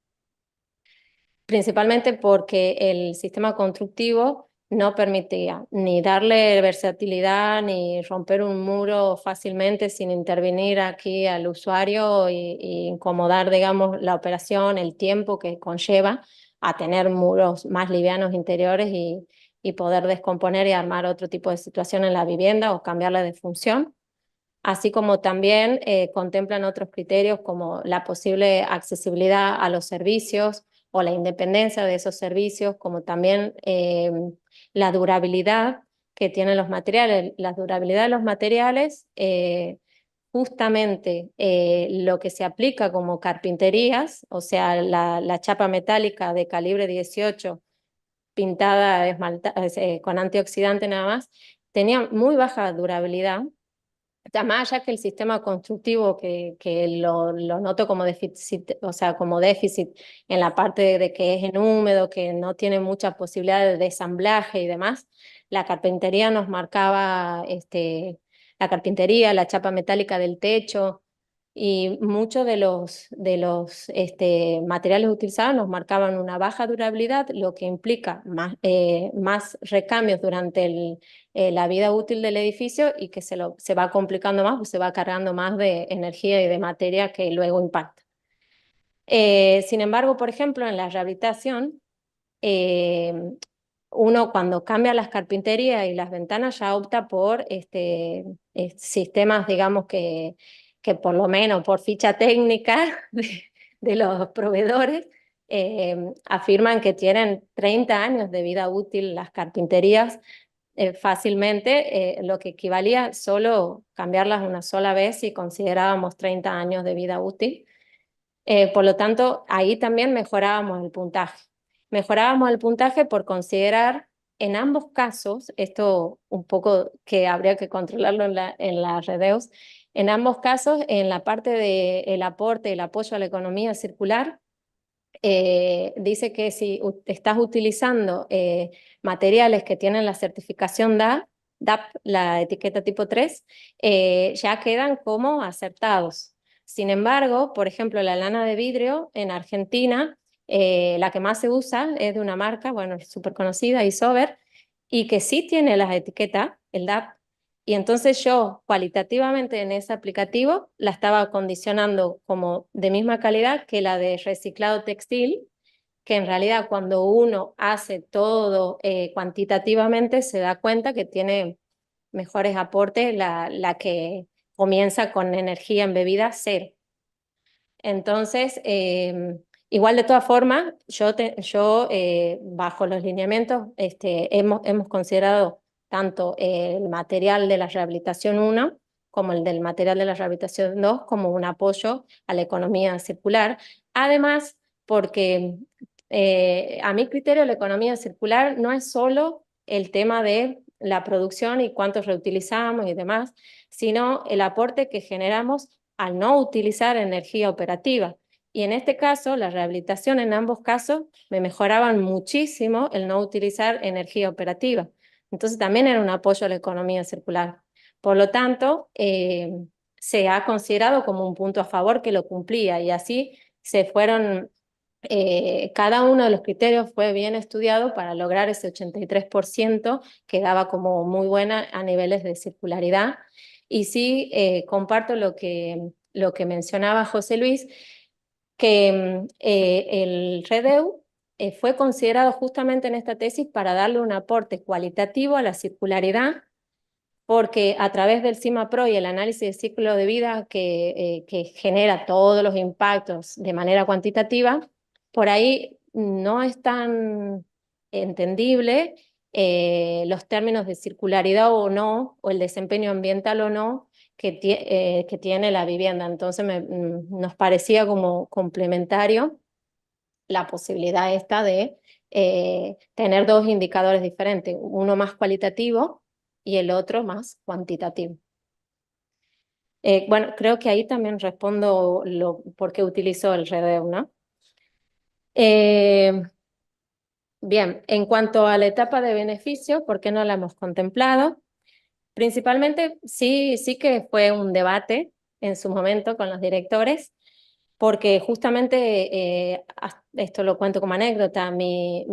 principalmente porque el sistema constructivo no permitía ni darle versatilidad ni romper un muro fácilmente sin intervenir aquí al usuario y incomodar, digamos, la operación, el tiempo que conlleva a tener muros más livianos interiores y poder descomponer y armar otro tipo de situación en la vivienda o cambiarla de función. Así como también contemplan otros criterios como la posible accesibilidad a los servicios o la independencia de esos servicios, como también la durabilidad que tienen los materiales. La durabilidad de los materiales, justamente lo que se aplica como carpinterías, o sea, la chapa metálica de calibre 18 pintada con antioxidante nada más, tenía muy baja durabilidad. Más allá que el sistema constructivo que lo noto como déficit, o sea, como déficit en la parte de que es en húmedo, que no tiene mucha posibilidad de ensamblaje y demás, la carpintería nos marcaba, la carpintería, la chapa metálica del techo y muchos de los materiales utilizados nos marcaban una baja durabilidad, lo que implica más recambios durante la vida útil del edificio y que se va complicando más, pues se va cargando más de energía y de materia que luego impacta. Sin embargo, por ejemplo, en la rehabilitación, uno cuando cambia las carpinterías y las ventanas ya opta por sistemas, digamos, que por lo menos por ficha técnica de los proveedores afirman que tienen 30 años de vida útil las carpinterías fácilmente, lo que equivalía solo cambiarlas una sola vez si considerábamos 30 años de vida útil. Por lo tanto, ahí también mejorábamos el puntaje. Mejorábamos el puntaje por considerar en ambos casos, esto un poco que habría que controlarlo en la Redeus, en ambos casos, en la parte del aporte, el apoyo a la economía circular, dice que si estás utilizando materiales que tienen la certificación DAP, la etiqueta tipo 3, ya quedan como aceptados. Sin embargo, por ejemplo, la lana de vidrio en Argentina, la que más se usa es de una marca, bueno, es súper conocida, Isover, y que sí tiene las etiquetas, el DAP, y entonces yo cualitativamente en ese aplicativo la estaba condicionando como de misma calidad que la de reciclado textil, que en realidad cuando uno hace todo cuantitativamente se da cuenta que tiene mejores aportes la que comienza con energía embebida cero. Entonces, igual de todas formas, yo bajo los lineamientos hemos considerado tanto el material de la rehabilitación 1 como el del material de la rehabilitación 2 como un apoyo a la economía circular. Además, porque a mi criterio la economía circular no es solo el tema de la producción y cuánto reutilizamos y demás, sino el aporte que generamos al no utilizar energía operativa. Y en este caso, la rehabilitación en ambos casos me mejoraban muchísimo el no utilizar energía operativa. Entonces también era un apoyo a la economía circular. Por lo tanto, se ha considerado como un punto a favor que lo cumplía y así se fueron, cada uno de los criterios fue bien estudiado para lograr ese 83% que daba como muy buena a niveles de circularidad. Y sí, comparto lo que mencionaba José Luis, que el REDEU fue considerado justamente en esta tesis para darle un aporte cualitativo a la circularidad, porque a través del CIMAPRO y el análisis de ciclo de vida que genera todos los impactos de manera cuantitativa, por ahí no es tan entendible los términos de circularidad o no, o el desempeño ambiental o no, que tiene la vivienda. Entonces nos parecía como complementario la posibilidad esta de tener dos indicadores diferentes, uno más cualitativo y el otro más cuantitativo. Bueno, creo que ahí también respondo por qué utilizo el REDEU, ¿no? Bien, en cuanto a la etapa de beneficio, ¿por qué no la hemos contemplado? Principalmente sí que fue un debate en su momento con los directores, porque justamente, esto lo cuento como anécdota, mi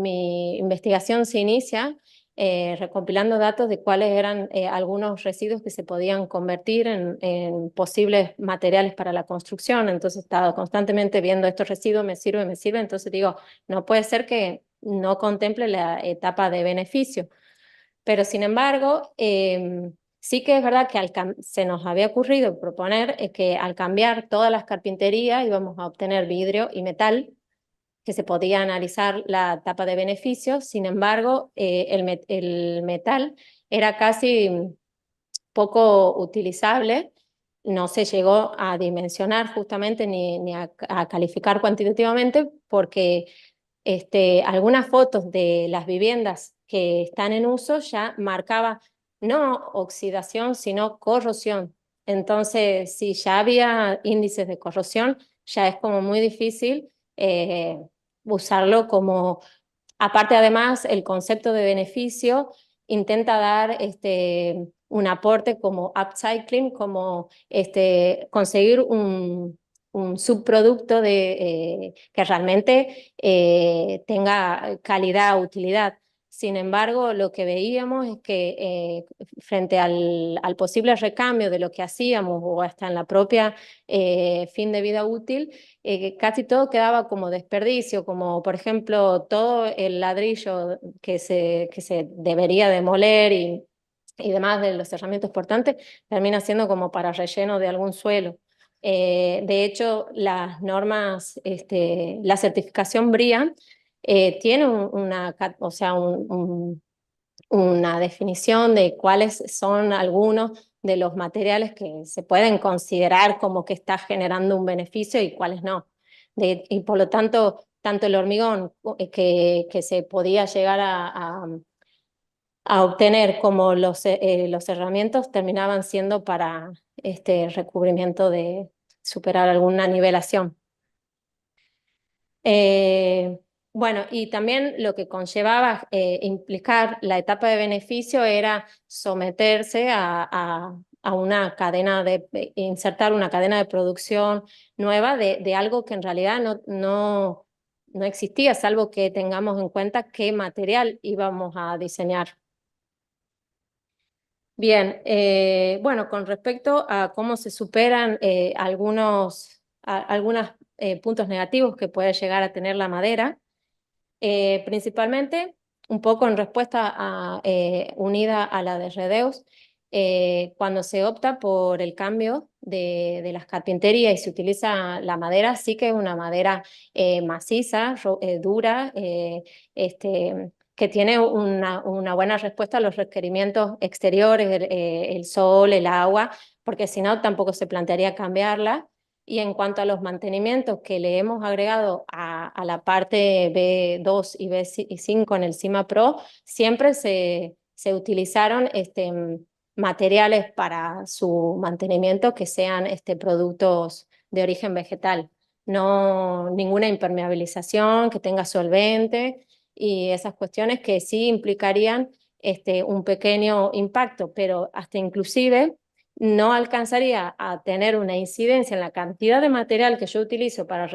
investigación se inicia recopilando datos de cuáles eran algunos residuos que se podían convertir en posibles materiales para la construcción. Entonces estaba constantemente viendo estos residuos, me sirve, entonces digo, no puede ser que no contemple la etapa de beneficio. Pero sin embargo, sí que es verdad que se nos había ocurrido proponer que al cambiar todas las carpinterías íbamos a obtener vidrio y metal, que se podía analizar la etapa de beneficio. Sin embargo, el metal era casi poco utilizable, no se llegó a dimensionar justamente ni a calificar cuantitativamente, porque algunas fotos de las viviendas que están en uso ya marcaba no oxidación, sino corrosión. Entonces, si ya había índices de corrosión, ya es como muy difícil usarlo como... Aparte, además, el concepto de beneficio intenta dar un aporte como upcycling, como conseguir un subproducto que realmente tenga calidad, utilidad. Sin embargo, lo que veíamos es que frente al posible recambio de lo que hacíamos o hasta en la propia fin de vida útil, casi todo quedaba como desperdicio, como por ejemplo todo el ladrillo que se debería demoler y demás de los cerramientos portantes, termina siendo como para relleno de algún suelo. De hecho, las normas, la certificación BREEAM tiene una definición de cuáles son algunos de los materiales que se pueden considerar como que está generando un beneficio y cuáles no. Y por lo tanto, tanto el hormigón que se podía llegar a obtener como los herramientas terminaban siendo para recubrimiento de superar alguna nivelación. Bueno, y también lo que conllevaba implicar la etapa de beneficio era someterse a una cadena insertar una cadena de producción nueva de algo que en realidad no existía, salvo que tengamos en cuenta qué material íbamos a diseñar. Bien, bueno, con respecto a cómo se superan algunos puntos negativos que puede llegar a tener la madera, principalmente un poco en respuesta unida a la de Redeus, cuando se opta por el cambio de las carpinterías y se utiliza la madera, sí que es una madera maciza, dura, que tiene una buena respuesta a los requerimientos exteriores, el sol, el agua, porque si no tampoco se plantearía cambiarla. Y en cuanto a los mantenimientos que le hemos agregado a la parte B2 y B5 en el CIMA Pro, siempre se utilizaron materiales para su mantenimiento que sean productos de origen vegetal. No ninguna impermeabilización, que tenga solvente y esas cuestiones que sí implicarían un pequeño impacto, pero hasta inclusive no alcanzaría a tener una incidencia en la cantidad de material que yo utilizo para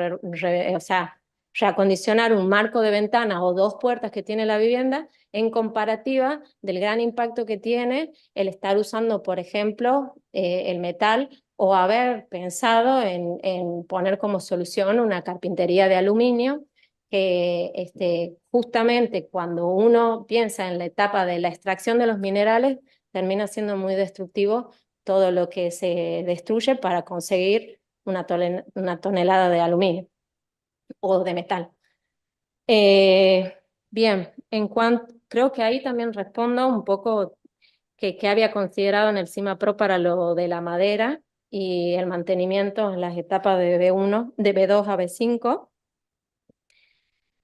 reacondicionar un marco de ventana o 2 puertas que tiene la vivienda en comparativa del gran impacto que tiene el estar usando, por ejemplo, el metal o haber pensado en poner como solución una carpintería de aluminio que justamente cuando uno piensa en la etapa de la extracción de los minerales termina siendo muy destructivo todo lo que se destruye para conseguir una tonelada de aluminio o de metal. Bien, creo que ahí también respondo un poco que había considerado en el CIMA Pro para lo de la madera y el mantenimiento en las etapas de B1, de B2 a B5.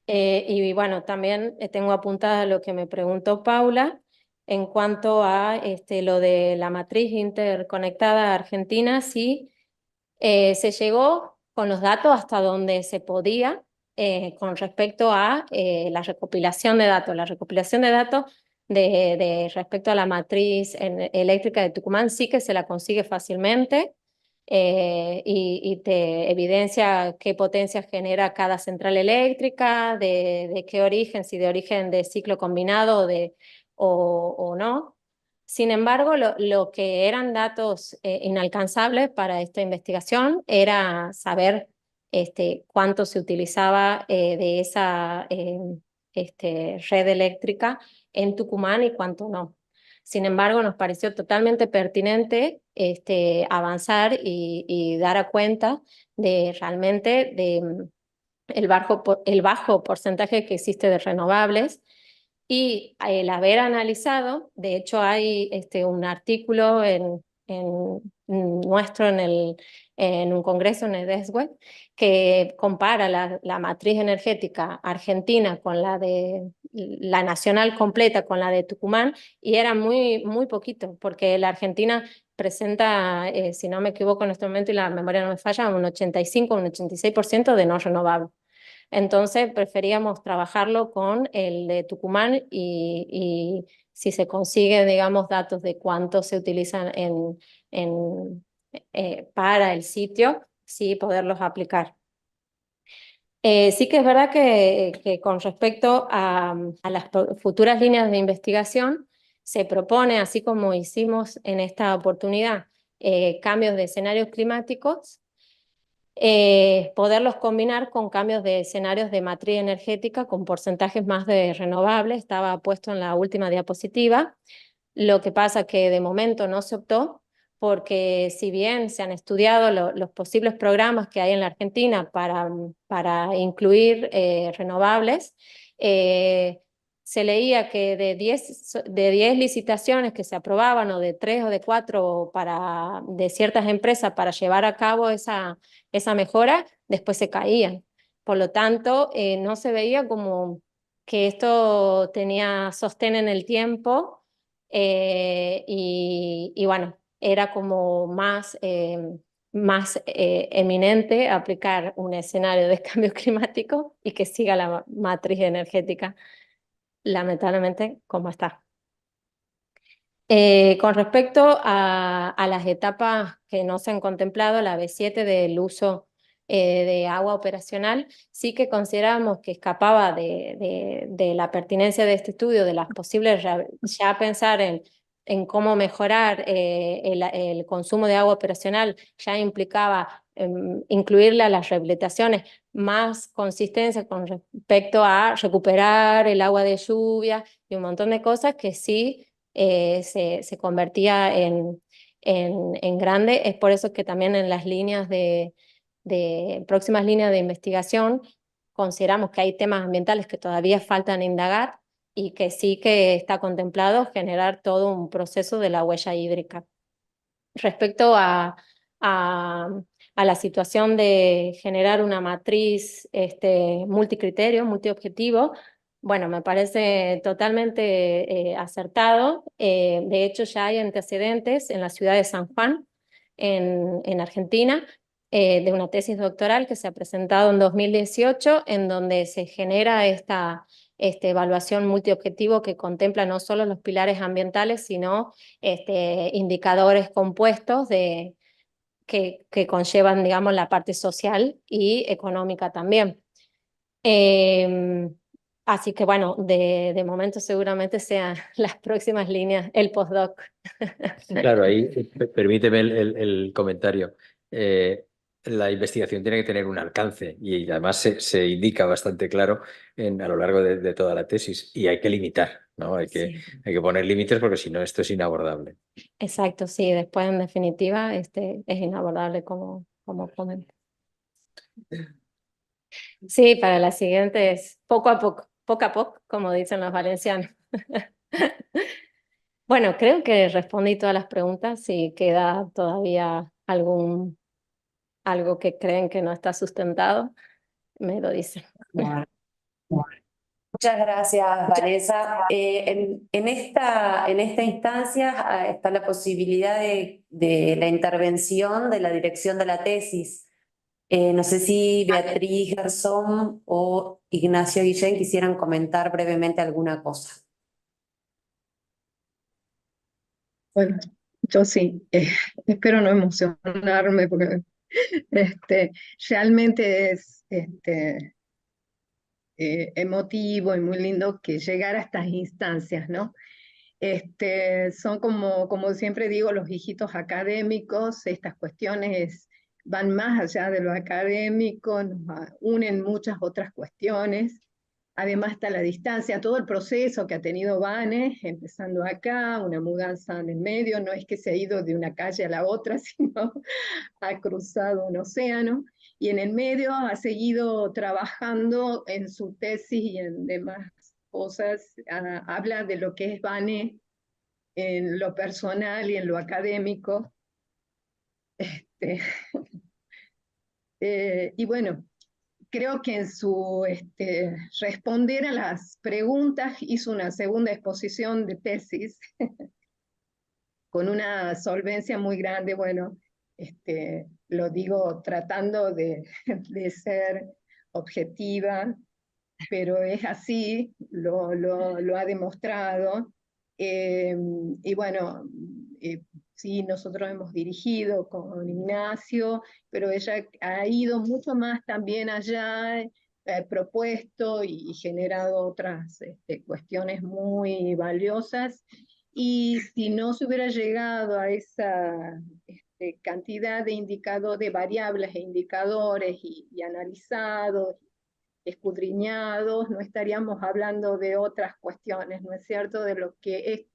Y bueno, también tengo apuntada lo que me preguntó Paula en cuanto a lo de la matriz interconectada argentina, sí, se llegó con los datos hasta donde se podía con respecto a la recopilación de datos. La recopilación de datos respecto a la matriz eléctrica de Tucumán sí que se la consigue fácilmente. Y te evidencia qué potencia genera cada central eléctrica, de qué origen, si de origen de ciclo combinado o no. Sin embargo, lo que eran datos inalcanzables para esta investigación era saber cuánto se utilizaba de esa red eléctrica en Tucumán y cuánto no. Sin embargo, nos pareció totalmente pertinente avanzar y dar a cuenta de realmente el bajo porcentaje que existe de renovables y el haber analizado, de hecho hay un artículo nuestro en un congreso en el ESWE que compara la matriz energética argentina con la de la nacional completa con la de Tucumán y era muy, muy poquito, porque la Argentina presenta, si no me equivoco en este momento y la memoria no me falla, un 85, un 86% de no renovable. Entonces preferíamos trabajarlo con el de Tucumán y si se consigue, digamos, datos de cuánto se utilizan para el sitio, sí poderlos aplicar. Sí que es verdad que con respecto a las futuras líneas de investigación, se propone, así como hicimos en esta oportunidad, cambios de escenarios climáticos, poderlos combinar con cambios de escenarios de matriz energética con porcentajes más de renovables. Estaba puesto en la última diapositiva. Lo que pasa que de momento no se optó porque si bien se han estudiado los posibles programas que hay en la Argentina para incluir renovables, se leía que de 10 licitaciones que se aprobaban o de 3 o de 4 de ciertas empresas para llevar a cabo esa mejora, después se caían. Por lo tanto, no se veía como que esto tenía sostén en el tiempo y bueno, era como más eminente aplicar un escenario de cambio climático y que siga la matriz energética, lamentablemente, como está. Con respecto a las etapas que no se han contemplado, la B7 del uso de agua operacional, sí que consideramos que escapaba de la pertinencia de este estudio, de las posibles, ya pensar en en cómo mejorar el consumo de agua operacional ya implicaba incluirle a las rehabilitaciones más consistencia con respecto a recuperar el agua de lluvia y un montón de cosas que sí se convertía en grande. Es por eso que también en las líneas próximas líneas de investigación consideramos que hay temas ambientales que todavía faltan indagar y que sí que está contemplado generar todo un proceso de la huella hídrica. Respecto a la situación de generar una matriz multicriterio, multiobjetivo, bueno, me parece totalmente acertado. De hecho, ya hay antecedentes en la ciudad de San Juan, en Argentina, de una tesis doctoral que se ha presentado en 2018, en donde se genera esta evaluación multiobjetivo que contempla no solo los pilares ambientales, sino indicadores compuestos que conllevan, digamos, la parte social y económica también. Así que bueno, de momento seguramente sean las próximas líneas, el postdoc. Claro, ahí permíteme el comentario. La investigación tiene que tener un alcance y además se indica bastante claro a lo largo de toda la tesis y hay que limitar, ¿no? Hay que poner límites porque si no esto es inabordable. Exacto, sí, después en definitiva es inabordable como comento. Sí, para la siguiente es poco a poco, como dicen los valencianos. Bueno, creo que respondí todas las preguntas. Si queda todavía algo que creen que no está sustentado, me lo dicen. Bueno, muchas gracias, Vanessa. En esta instancia está la posibilidad de la intervención de la dirección de la tesis. No sé si Beatriz Garzón o Ignacio Guillén quisieran comentar brevemente alguna cosa. Bueno, yo sí, espero no emocionarme porque realmente es emotivo y muy lindo que llegar a estas instancias, ¿no? Son como siempre digo, los hijitos académicos, estas cuestiones van más allá de lo académico, nos unen muchas otras cuestiones. Además está la distancia, todo el proceso que ha tenido Vane, empezando acá, una mudanza en el medio, no es que se ha ido de una calle a la otra, sino ha cruzado un océano, y en el medio ha seguido trabajando en su tesis y en demás cosas, habla de lo que es Vane en lo personal y en lo académico. Y bueno, creo que en su responder a las preguntas hizo una segunda exposición de tesis con una solvencia muy grande. Bueno, lo digo tratando de ser objetiva, pero es así, lo ha demostrado. Y bueno, sí, nosotros hemos dirigido con Ignacio, pero ella ha ido mucho más también allá, propuesto y generado otras cuestiones muy valiosas. Y si no se hubiera llegado a esa cantidad de indicadores, de variables e indicadores y analizados, escudriñados, no estaríamos hablando de otras cuestiones, ¿no es cierto?, de lo que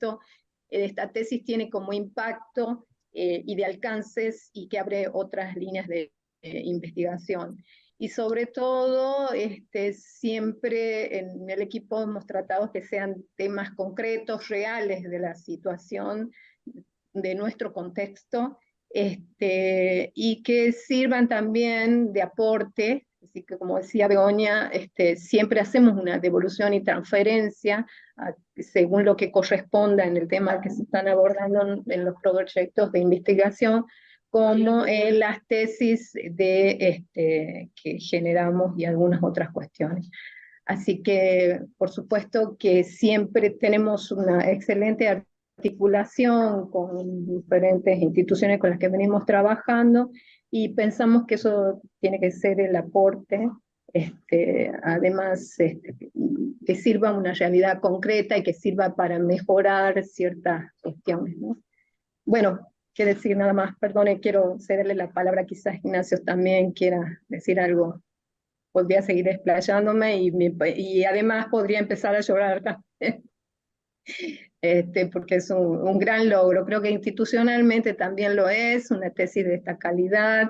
esta tesis tiene como impacto y de alcances y que abre otras líneas de investigación. Y sobre todo, siempre en el equipo hemos tratado que sean temas concretos, reales de la situación, de nuestro contexto, y que sirvan también de aporte. Así que, como decía Begoña, siempre hacemos una devolución y transferencia según lo que corresponda en el tema que se están abordando en los proyectos de investigación, como en las tesis que generamos y algunas otras cuestiones. Así que, por supuesto que siempre tenemos una excelente articulación con diferentes instituciones con las que venimos trabajando y pensamos que eso tiene que ser el aporte además que sirva una realidad concreta y que sirva para mejorar ciertas cuestiones, ¿no? Bueno, qué decir nada más, perdone, quiero cederle la palabra, quizás Ignacio también quiera decir algo. Podría seguir explayándome y además podría empezar a llorar también. Porque es un gran logro, creo que institucionalmente también lo es, una tesis de esta calidad,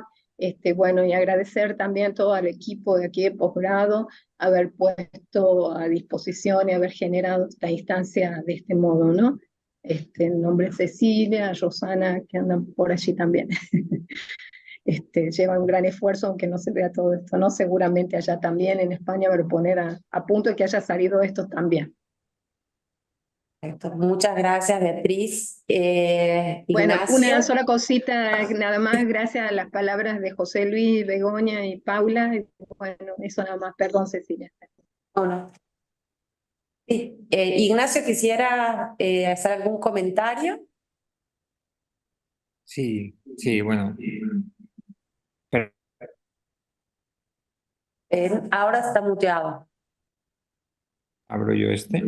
bueno, y agradecer también todo al equipo de aquí de posgrado, haber puesto a disposición y haber generado esta instancia de este modo, ¿no? En nombre de Cecilia, Rosana, que andan por allí también. Lleva un gran esfuerzo, aunque no se vea todo esto, ¿no? Seguramente allá también en España, pero poner a punto y que haya salido esto también. Muchas gracias, Beatriz. Bueno, Ignacio. una sola cosita, nada más, gracias a las palabras de José Luis, Begoña y Paula. Y bueno, eso nada más, perdón, Cecilia. ¿O no? Sí. Ignacio, ¿quisiera hacer algún comentario? Sí, sí, bueno. Ahora está muteado. ¿Abro yo este?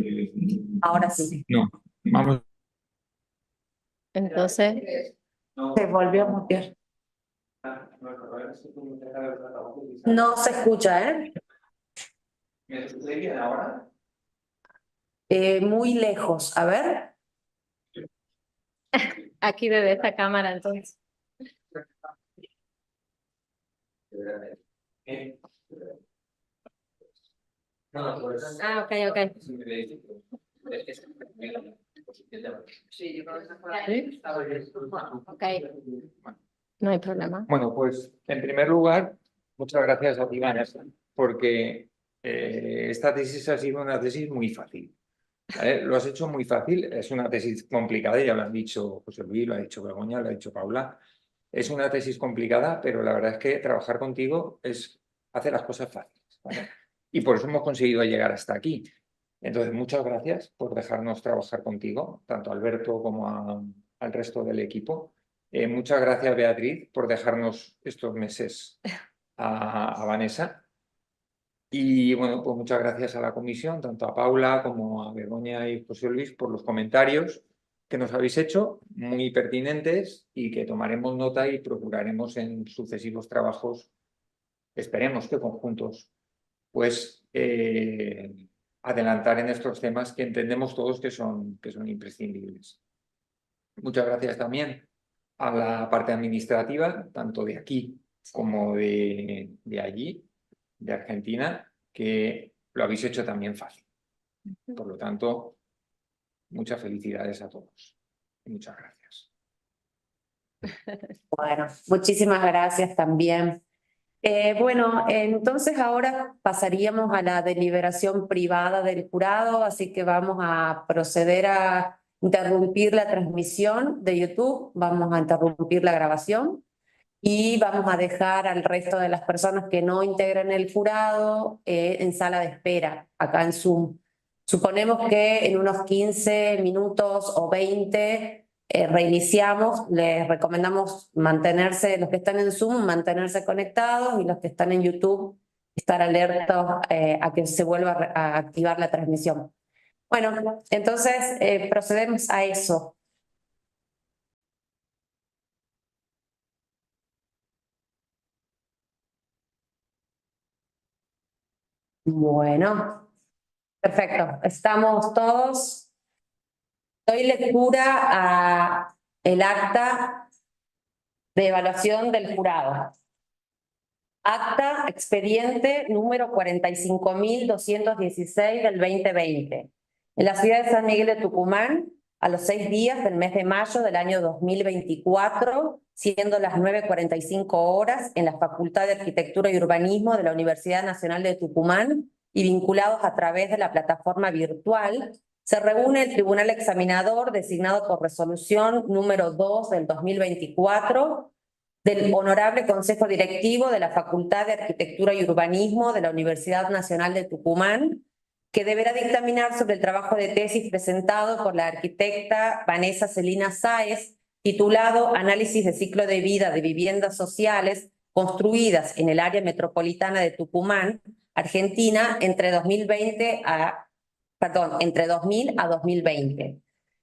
Ahora sí. No, vamos. Entonces, Se volvió a mutear. No se escucha, ¿eh? ¿Me escucháis bien ahora? Muy lejos. A ver. aquí desde esta cámara, entonces. Ah, ok, ok. Ok, no hay problema. Bueno, pues en primer lugar, muchas gracias a ti, Vanessa, porque esta tesis ha sido una tesis muy fácil. ¿Vale? Lo has hecho muy fácil, es una tesis complicada, ya lo han dicho José Luis, lo ha dicho Begoña, lo ha dicho Paula. Es una tesis complicada, pero la verdad es que trabajar contigo es hacer las cosas fáciles, ¿vale? Y por eso hemos conseguido llegar hasta aquí. Entonces, muchas gracias por dejarnos trabajar contigo, tanto a Alberto como al resto del equipo. Muchas gracias, Beatriz, por dejarnos estos meses a Vanessa. Y bueno, pues muchas gracias a la comisión, tanto a Paula como a Begoña y José Luis, por los comentarios que nos habéis hecho, muy pertinentes y que tomaremos nota y procuraremos en sucesivos trabajos, esperemos que conjuntos, pues adelantar en estos temas que entendemos todos que son imprescindibles. Muchas gracias también a la parte administrativa, tanto de aquí como de allí, de Argentina, que lo habéis hecho también fácil. Por lo tanto, muchas felicidades a todos. Muchas gracias. Bueno, muchísimas gracias también. Bueno, entonces ahora pasaríamos a la deliberación privada del jurado, así que vamos a proceder a interrumpir la transmisión de YouTube, vamos a interrumpir la grabación y vamos a dejar al resto de las personas que no integran el jurado en sala de espera, acá en Zoom. Suponemos que en unos 15 minutos o 20 reiniciamos, les recomendamos mantenerse, los que están en Zoom, mantenerse conectados y los que están en YouTube, estar alertos a que se vuelva a activar la transmisión. Bueno, entonces procedemos a eso. Bueno, perfecto. Estamos todos. Doy lectura a el acta de evaluación del jurado. Acta expediente número 45.216 del 2020. En la ciudad de San Miguel de Tucumán, a los 6 días del mes de mayo del año 2024, siendo las 9:45 horas, en la Facultad de Arquitectura y Urbanismo de la Universidad Nacional de Tucumán y vinculados a través de la plataforma virtual, se reúne el Tribunal Examinador designado por resolución número 2 del 2024 del Honorable Consejo Directivo de la Facultad de Arquitectura y Urbanismo de la Universidad Nacional de Tucumán, que deberá dictaminar sobre el trabajo de tesis presentado por la arquitecta Vanessa Celina Sáez, titulado Análisis de ciclo de vida de viviendas sociales construidas en el área metropolitana de Tucumán, Argentina entre 2000 a 2020,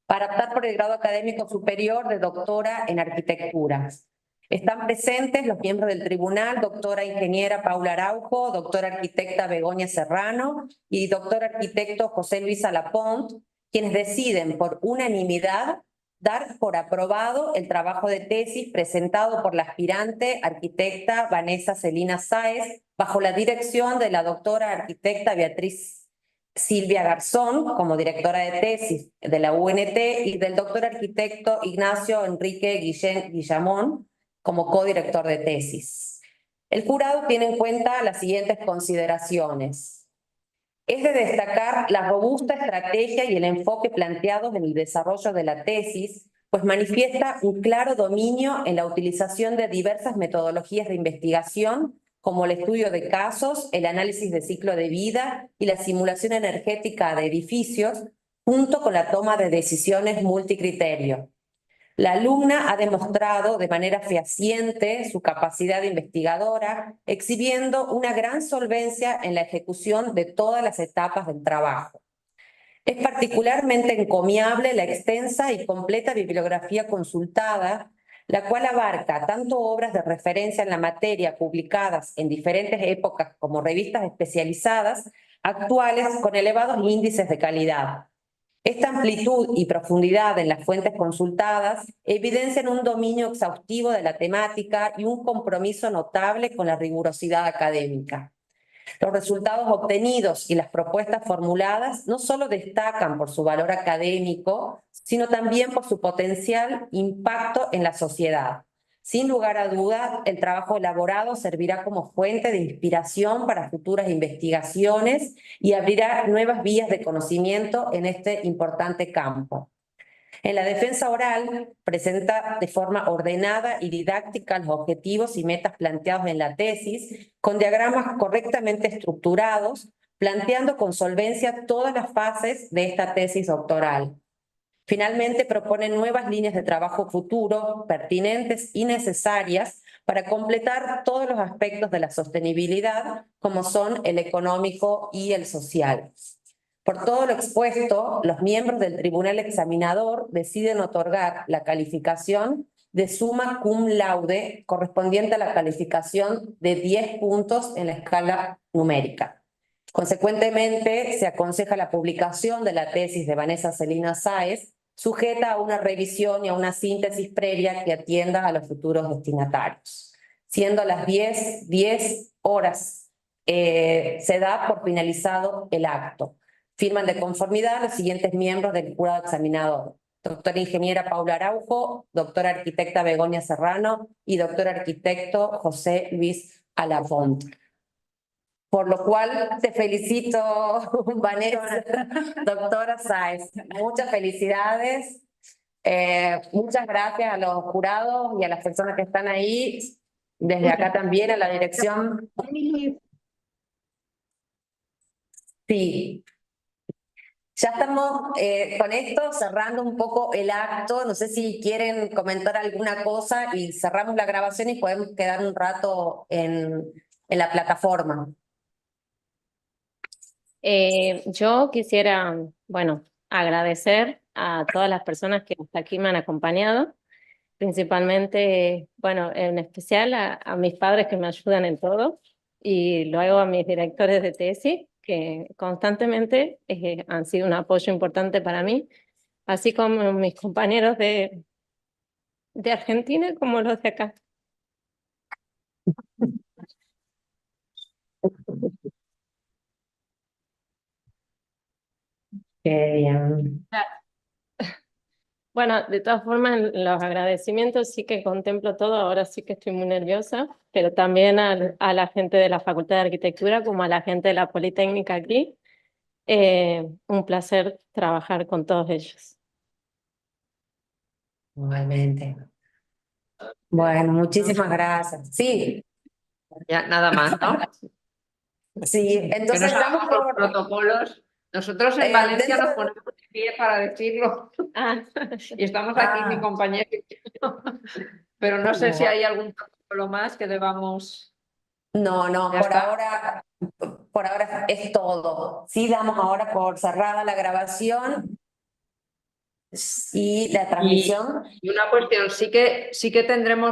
para optar por el grado académico superior de doctora en arquitectura. Están presentes los miembros del tribunal, doctora ingeniera Paula Araujo, doctora arquitecta Begoña Serrano y doctor arquitecto José Luis Alapont, quienes deciden por unanimidad dar por aprobado el trabajo de tesis presentado por la aspirante arquitecta Vanessa Celina Sáez bajo la dirección de la doctora arquitecta Beatriz Silvia Garzón como directora de tesis de la UNT y del doctor arquitecto Ignacio Enrique Guillamón como codirector de tesis. El jurado tiene en cuenta las siguientes consideraciones. Es de destacar la robusta estrategia y el enfoque planteados en el desarrollo de la tesis, pues manifiesta un claro dominio en la utilización de diversas metodologías de investigación, como el estudio de casos, el análisis de ciclo de vida y la simulación energética de edificios, junto con la toma de decisiones multicriterio. La alumna ha demostrado de manera fehaciente su capacidad investigadora, exhibiendo una gran solvencia en la ejecución de todas las etapas del trabajo. Es particularmente encomiable la extensa y completa bibliografía consultada, la cual abarca tanto obras de referencia en la materia publicadas en diferentes épocas como revistas especializadas, actuales con elevados índices de calidad. Esta amplitud y profundidad en las fuentes consultadas evidencian un dominio exhaustivo de la temática y un compromiso notable con la rigurosidad académica. Los resultados obtenidos y las propuestas formuladas no solo destacan por su valor académico, sino también por su potencial impacto en la sociedad. Sin lugar a duda, el trabajo elaborado servirá como fuente de inspiración para futuras investigaciones y abrirá nuevas vías de conocimiento en este importante campo. En la defensa oral, presenta de forma ordenada y didáctica los objetivos y metas planteados en la tesis, con diagramas correctamente estructurados, planteando con solvencia todas las fases de esta tesis doctoral. Finalmente, propone nuevas líneas de trabajo futuro, pertinentes y necesarias para completar todos los aspectos de la sostenibilidad, como son el económico y el social. Por todo lo expuesto, los miembros del tribunal examinador deciden otorgar la calificación de summa cum laude correspondiente a la calificación de 10 puntos en la escala numérica. Consecuentemente, se aconseja la publicación de la tesis de Vanessa Celina Sáez, sujeta a una revisión y a una síntesis previa que atienda a los futuros destinatarios. Siendo las 10 horas, se da por finalizado el acto. Firman de conformidad los siguientes miembros del jurado examinador: doctora ingeniera Paula Araujo, doctora arquitecta Begoña Serrano y doctor arquitecto José Luis Alapont. Por lo cual te felicito, Vanessa, doctora Sáez. Muchas felicidades. Muchas gracias a los jurados y a las personas que están ahí. Desde acá también a la dirección. Sí. Ya estamos con esto cerrando un poco el acto. No sé si quieren comentar alguna cosa y cerramos la grabación y podemos quedar un rato en la plataforma. Yo quisiera, bueno, agradecer a todas las personas que hasta aquí me han acompañado, principalmente, bueno, en especial a mis padres que me ayudan en todo, y luego a mis directores de tesis, que constantemente han sido un apoyo importante para mí, así como mis compañeros de Argentina como los de acá. Qué bien. Bueno, de todas formas, los agradecimientos sí que contemplo todo, ahora sí que estoy muy nerviosa, pero también a la gente de la Facultad de Arquitectura como a la gente de la Politécnica aquí. Un placer trabajar con todos ellos. Igualmente. Bueno, muchísimas gracias. Sí, Ya, nada más, ¿no? sí. Que Entonces no estamos sabemos los por... protocolos. Nosotros en Valencia dentro nos ponemos de pie para decirlo. Y estamos aquí, mi compañero. Pero no sé si hay algún protocolo más que debamos... No, Ya por está. ahora por ahora es todo. Sí, damos ahora por cerrada la grabación y la transmisión. Y una cuestión, sí que tendremos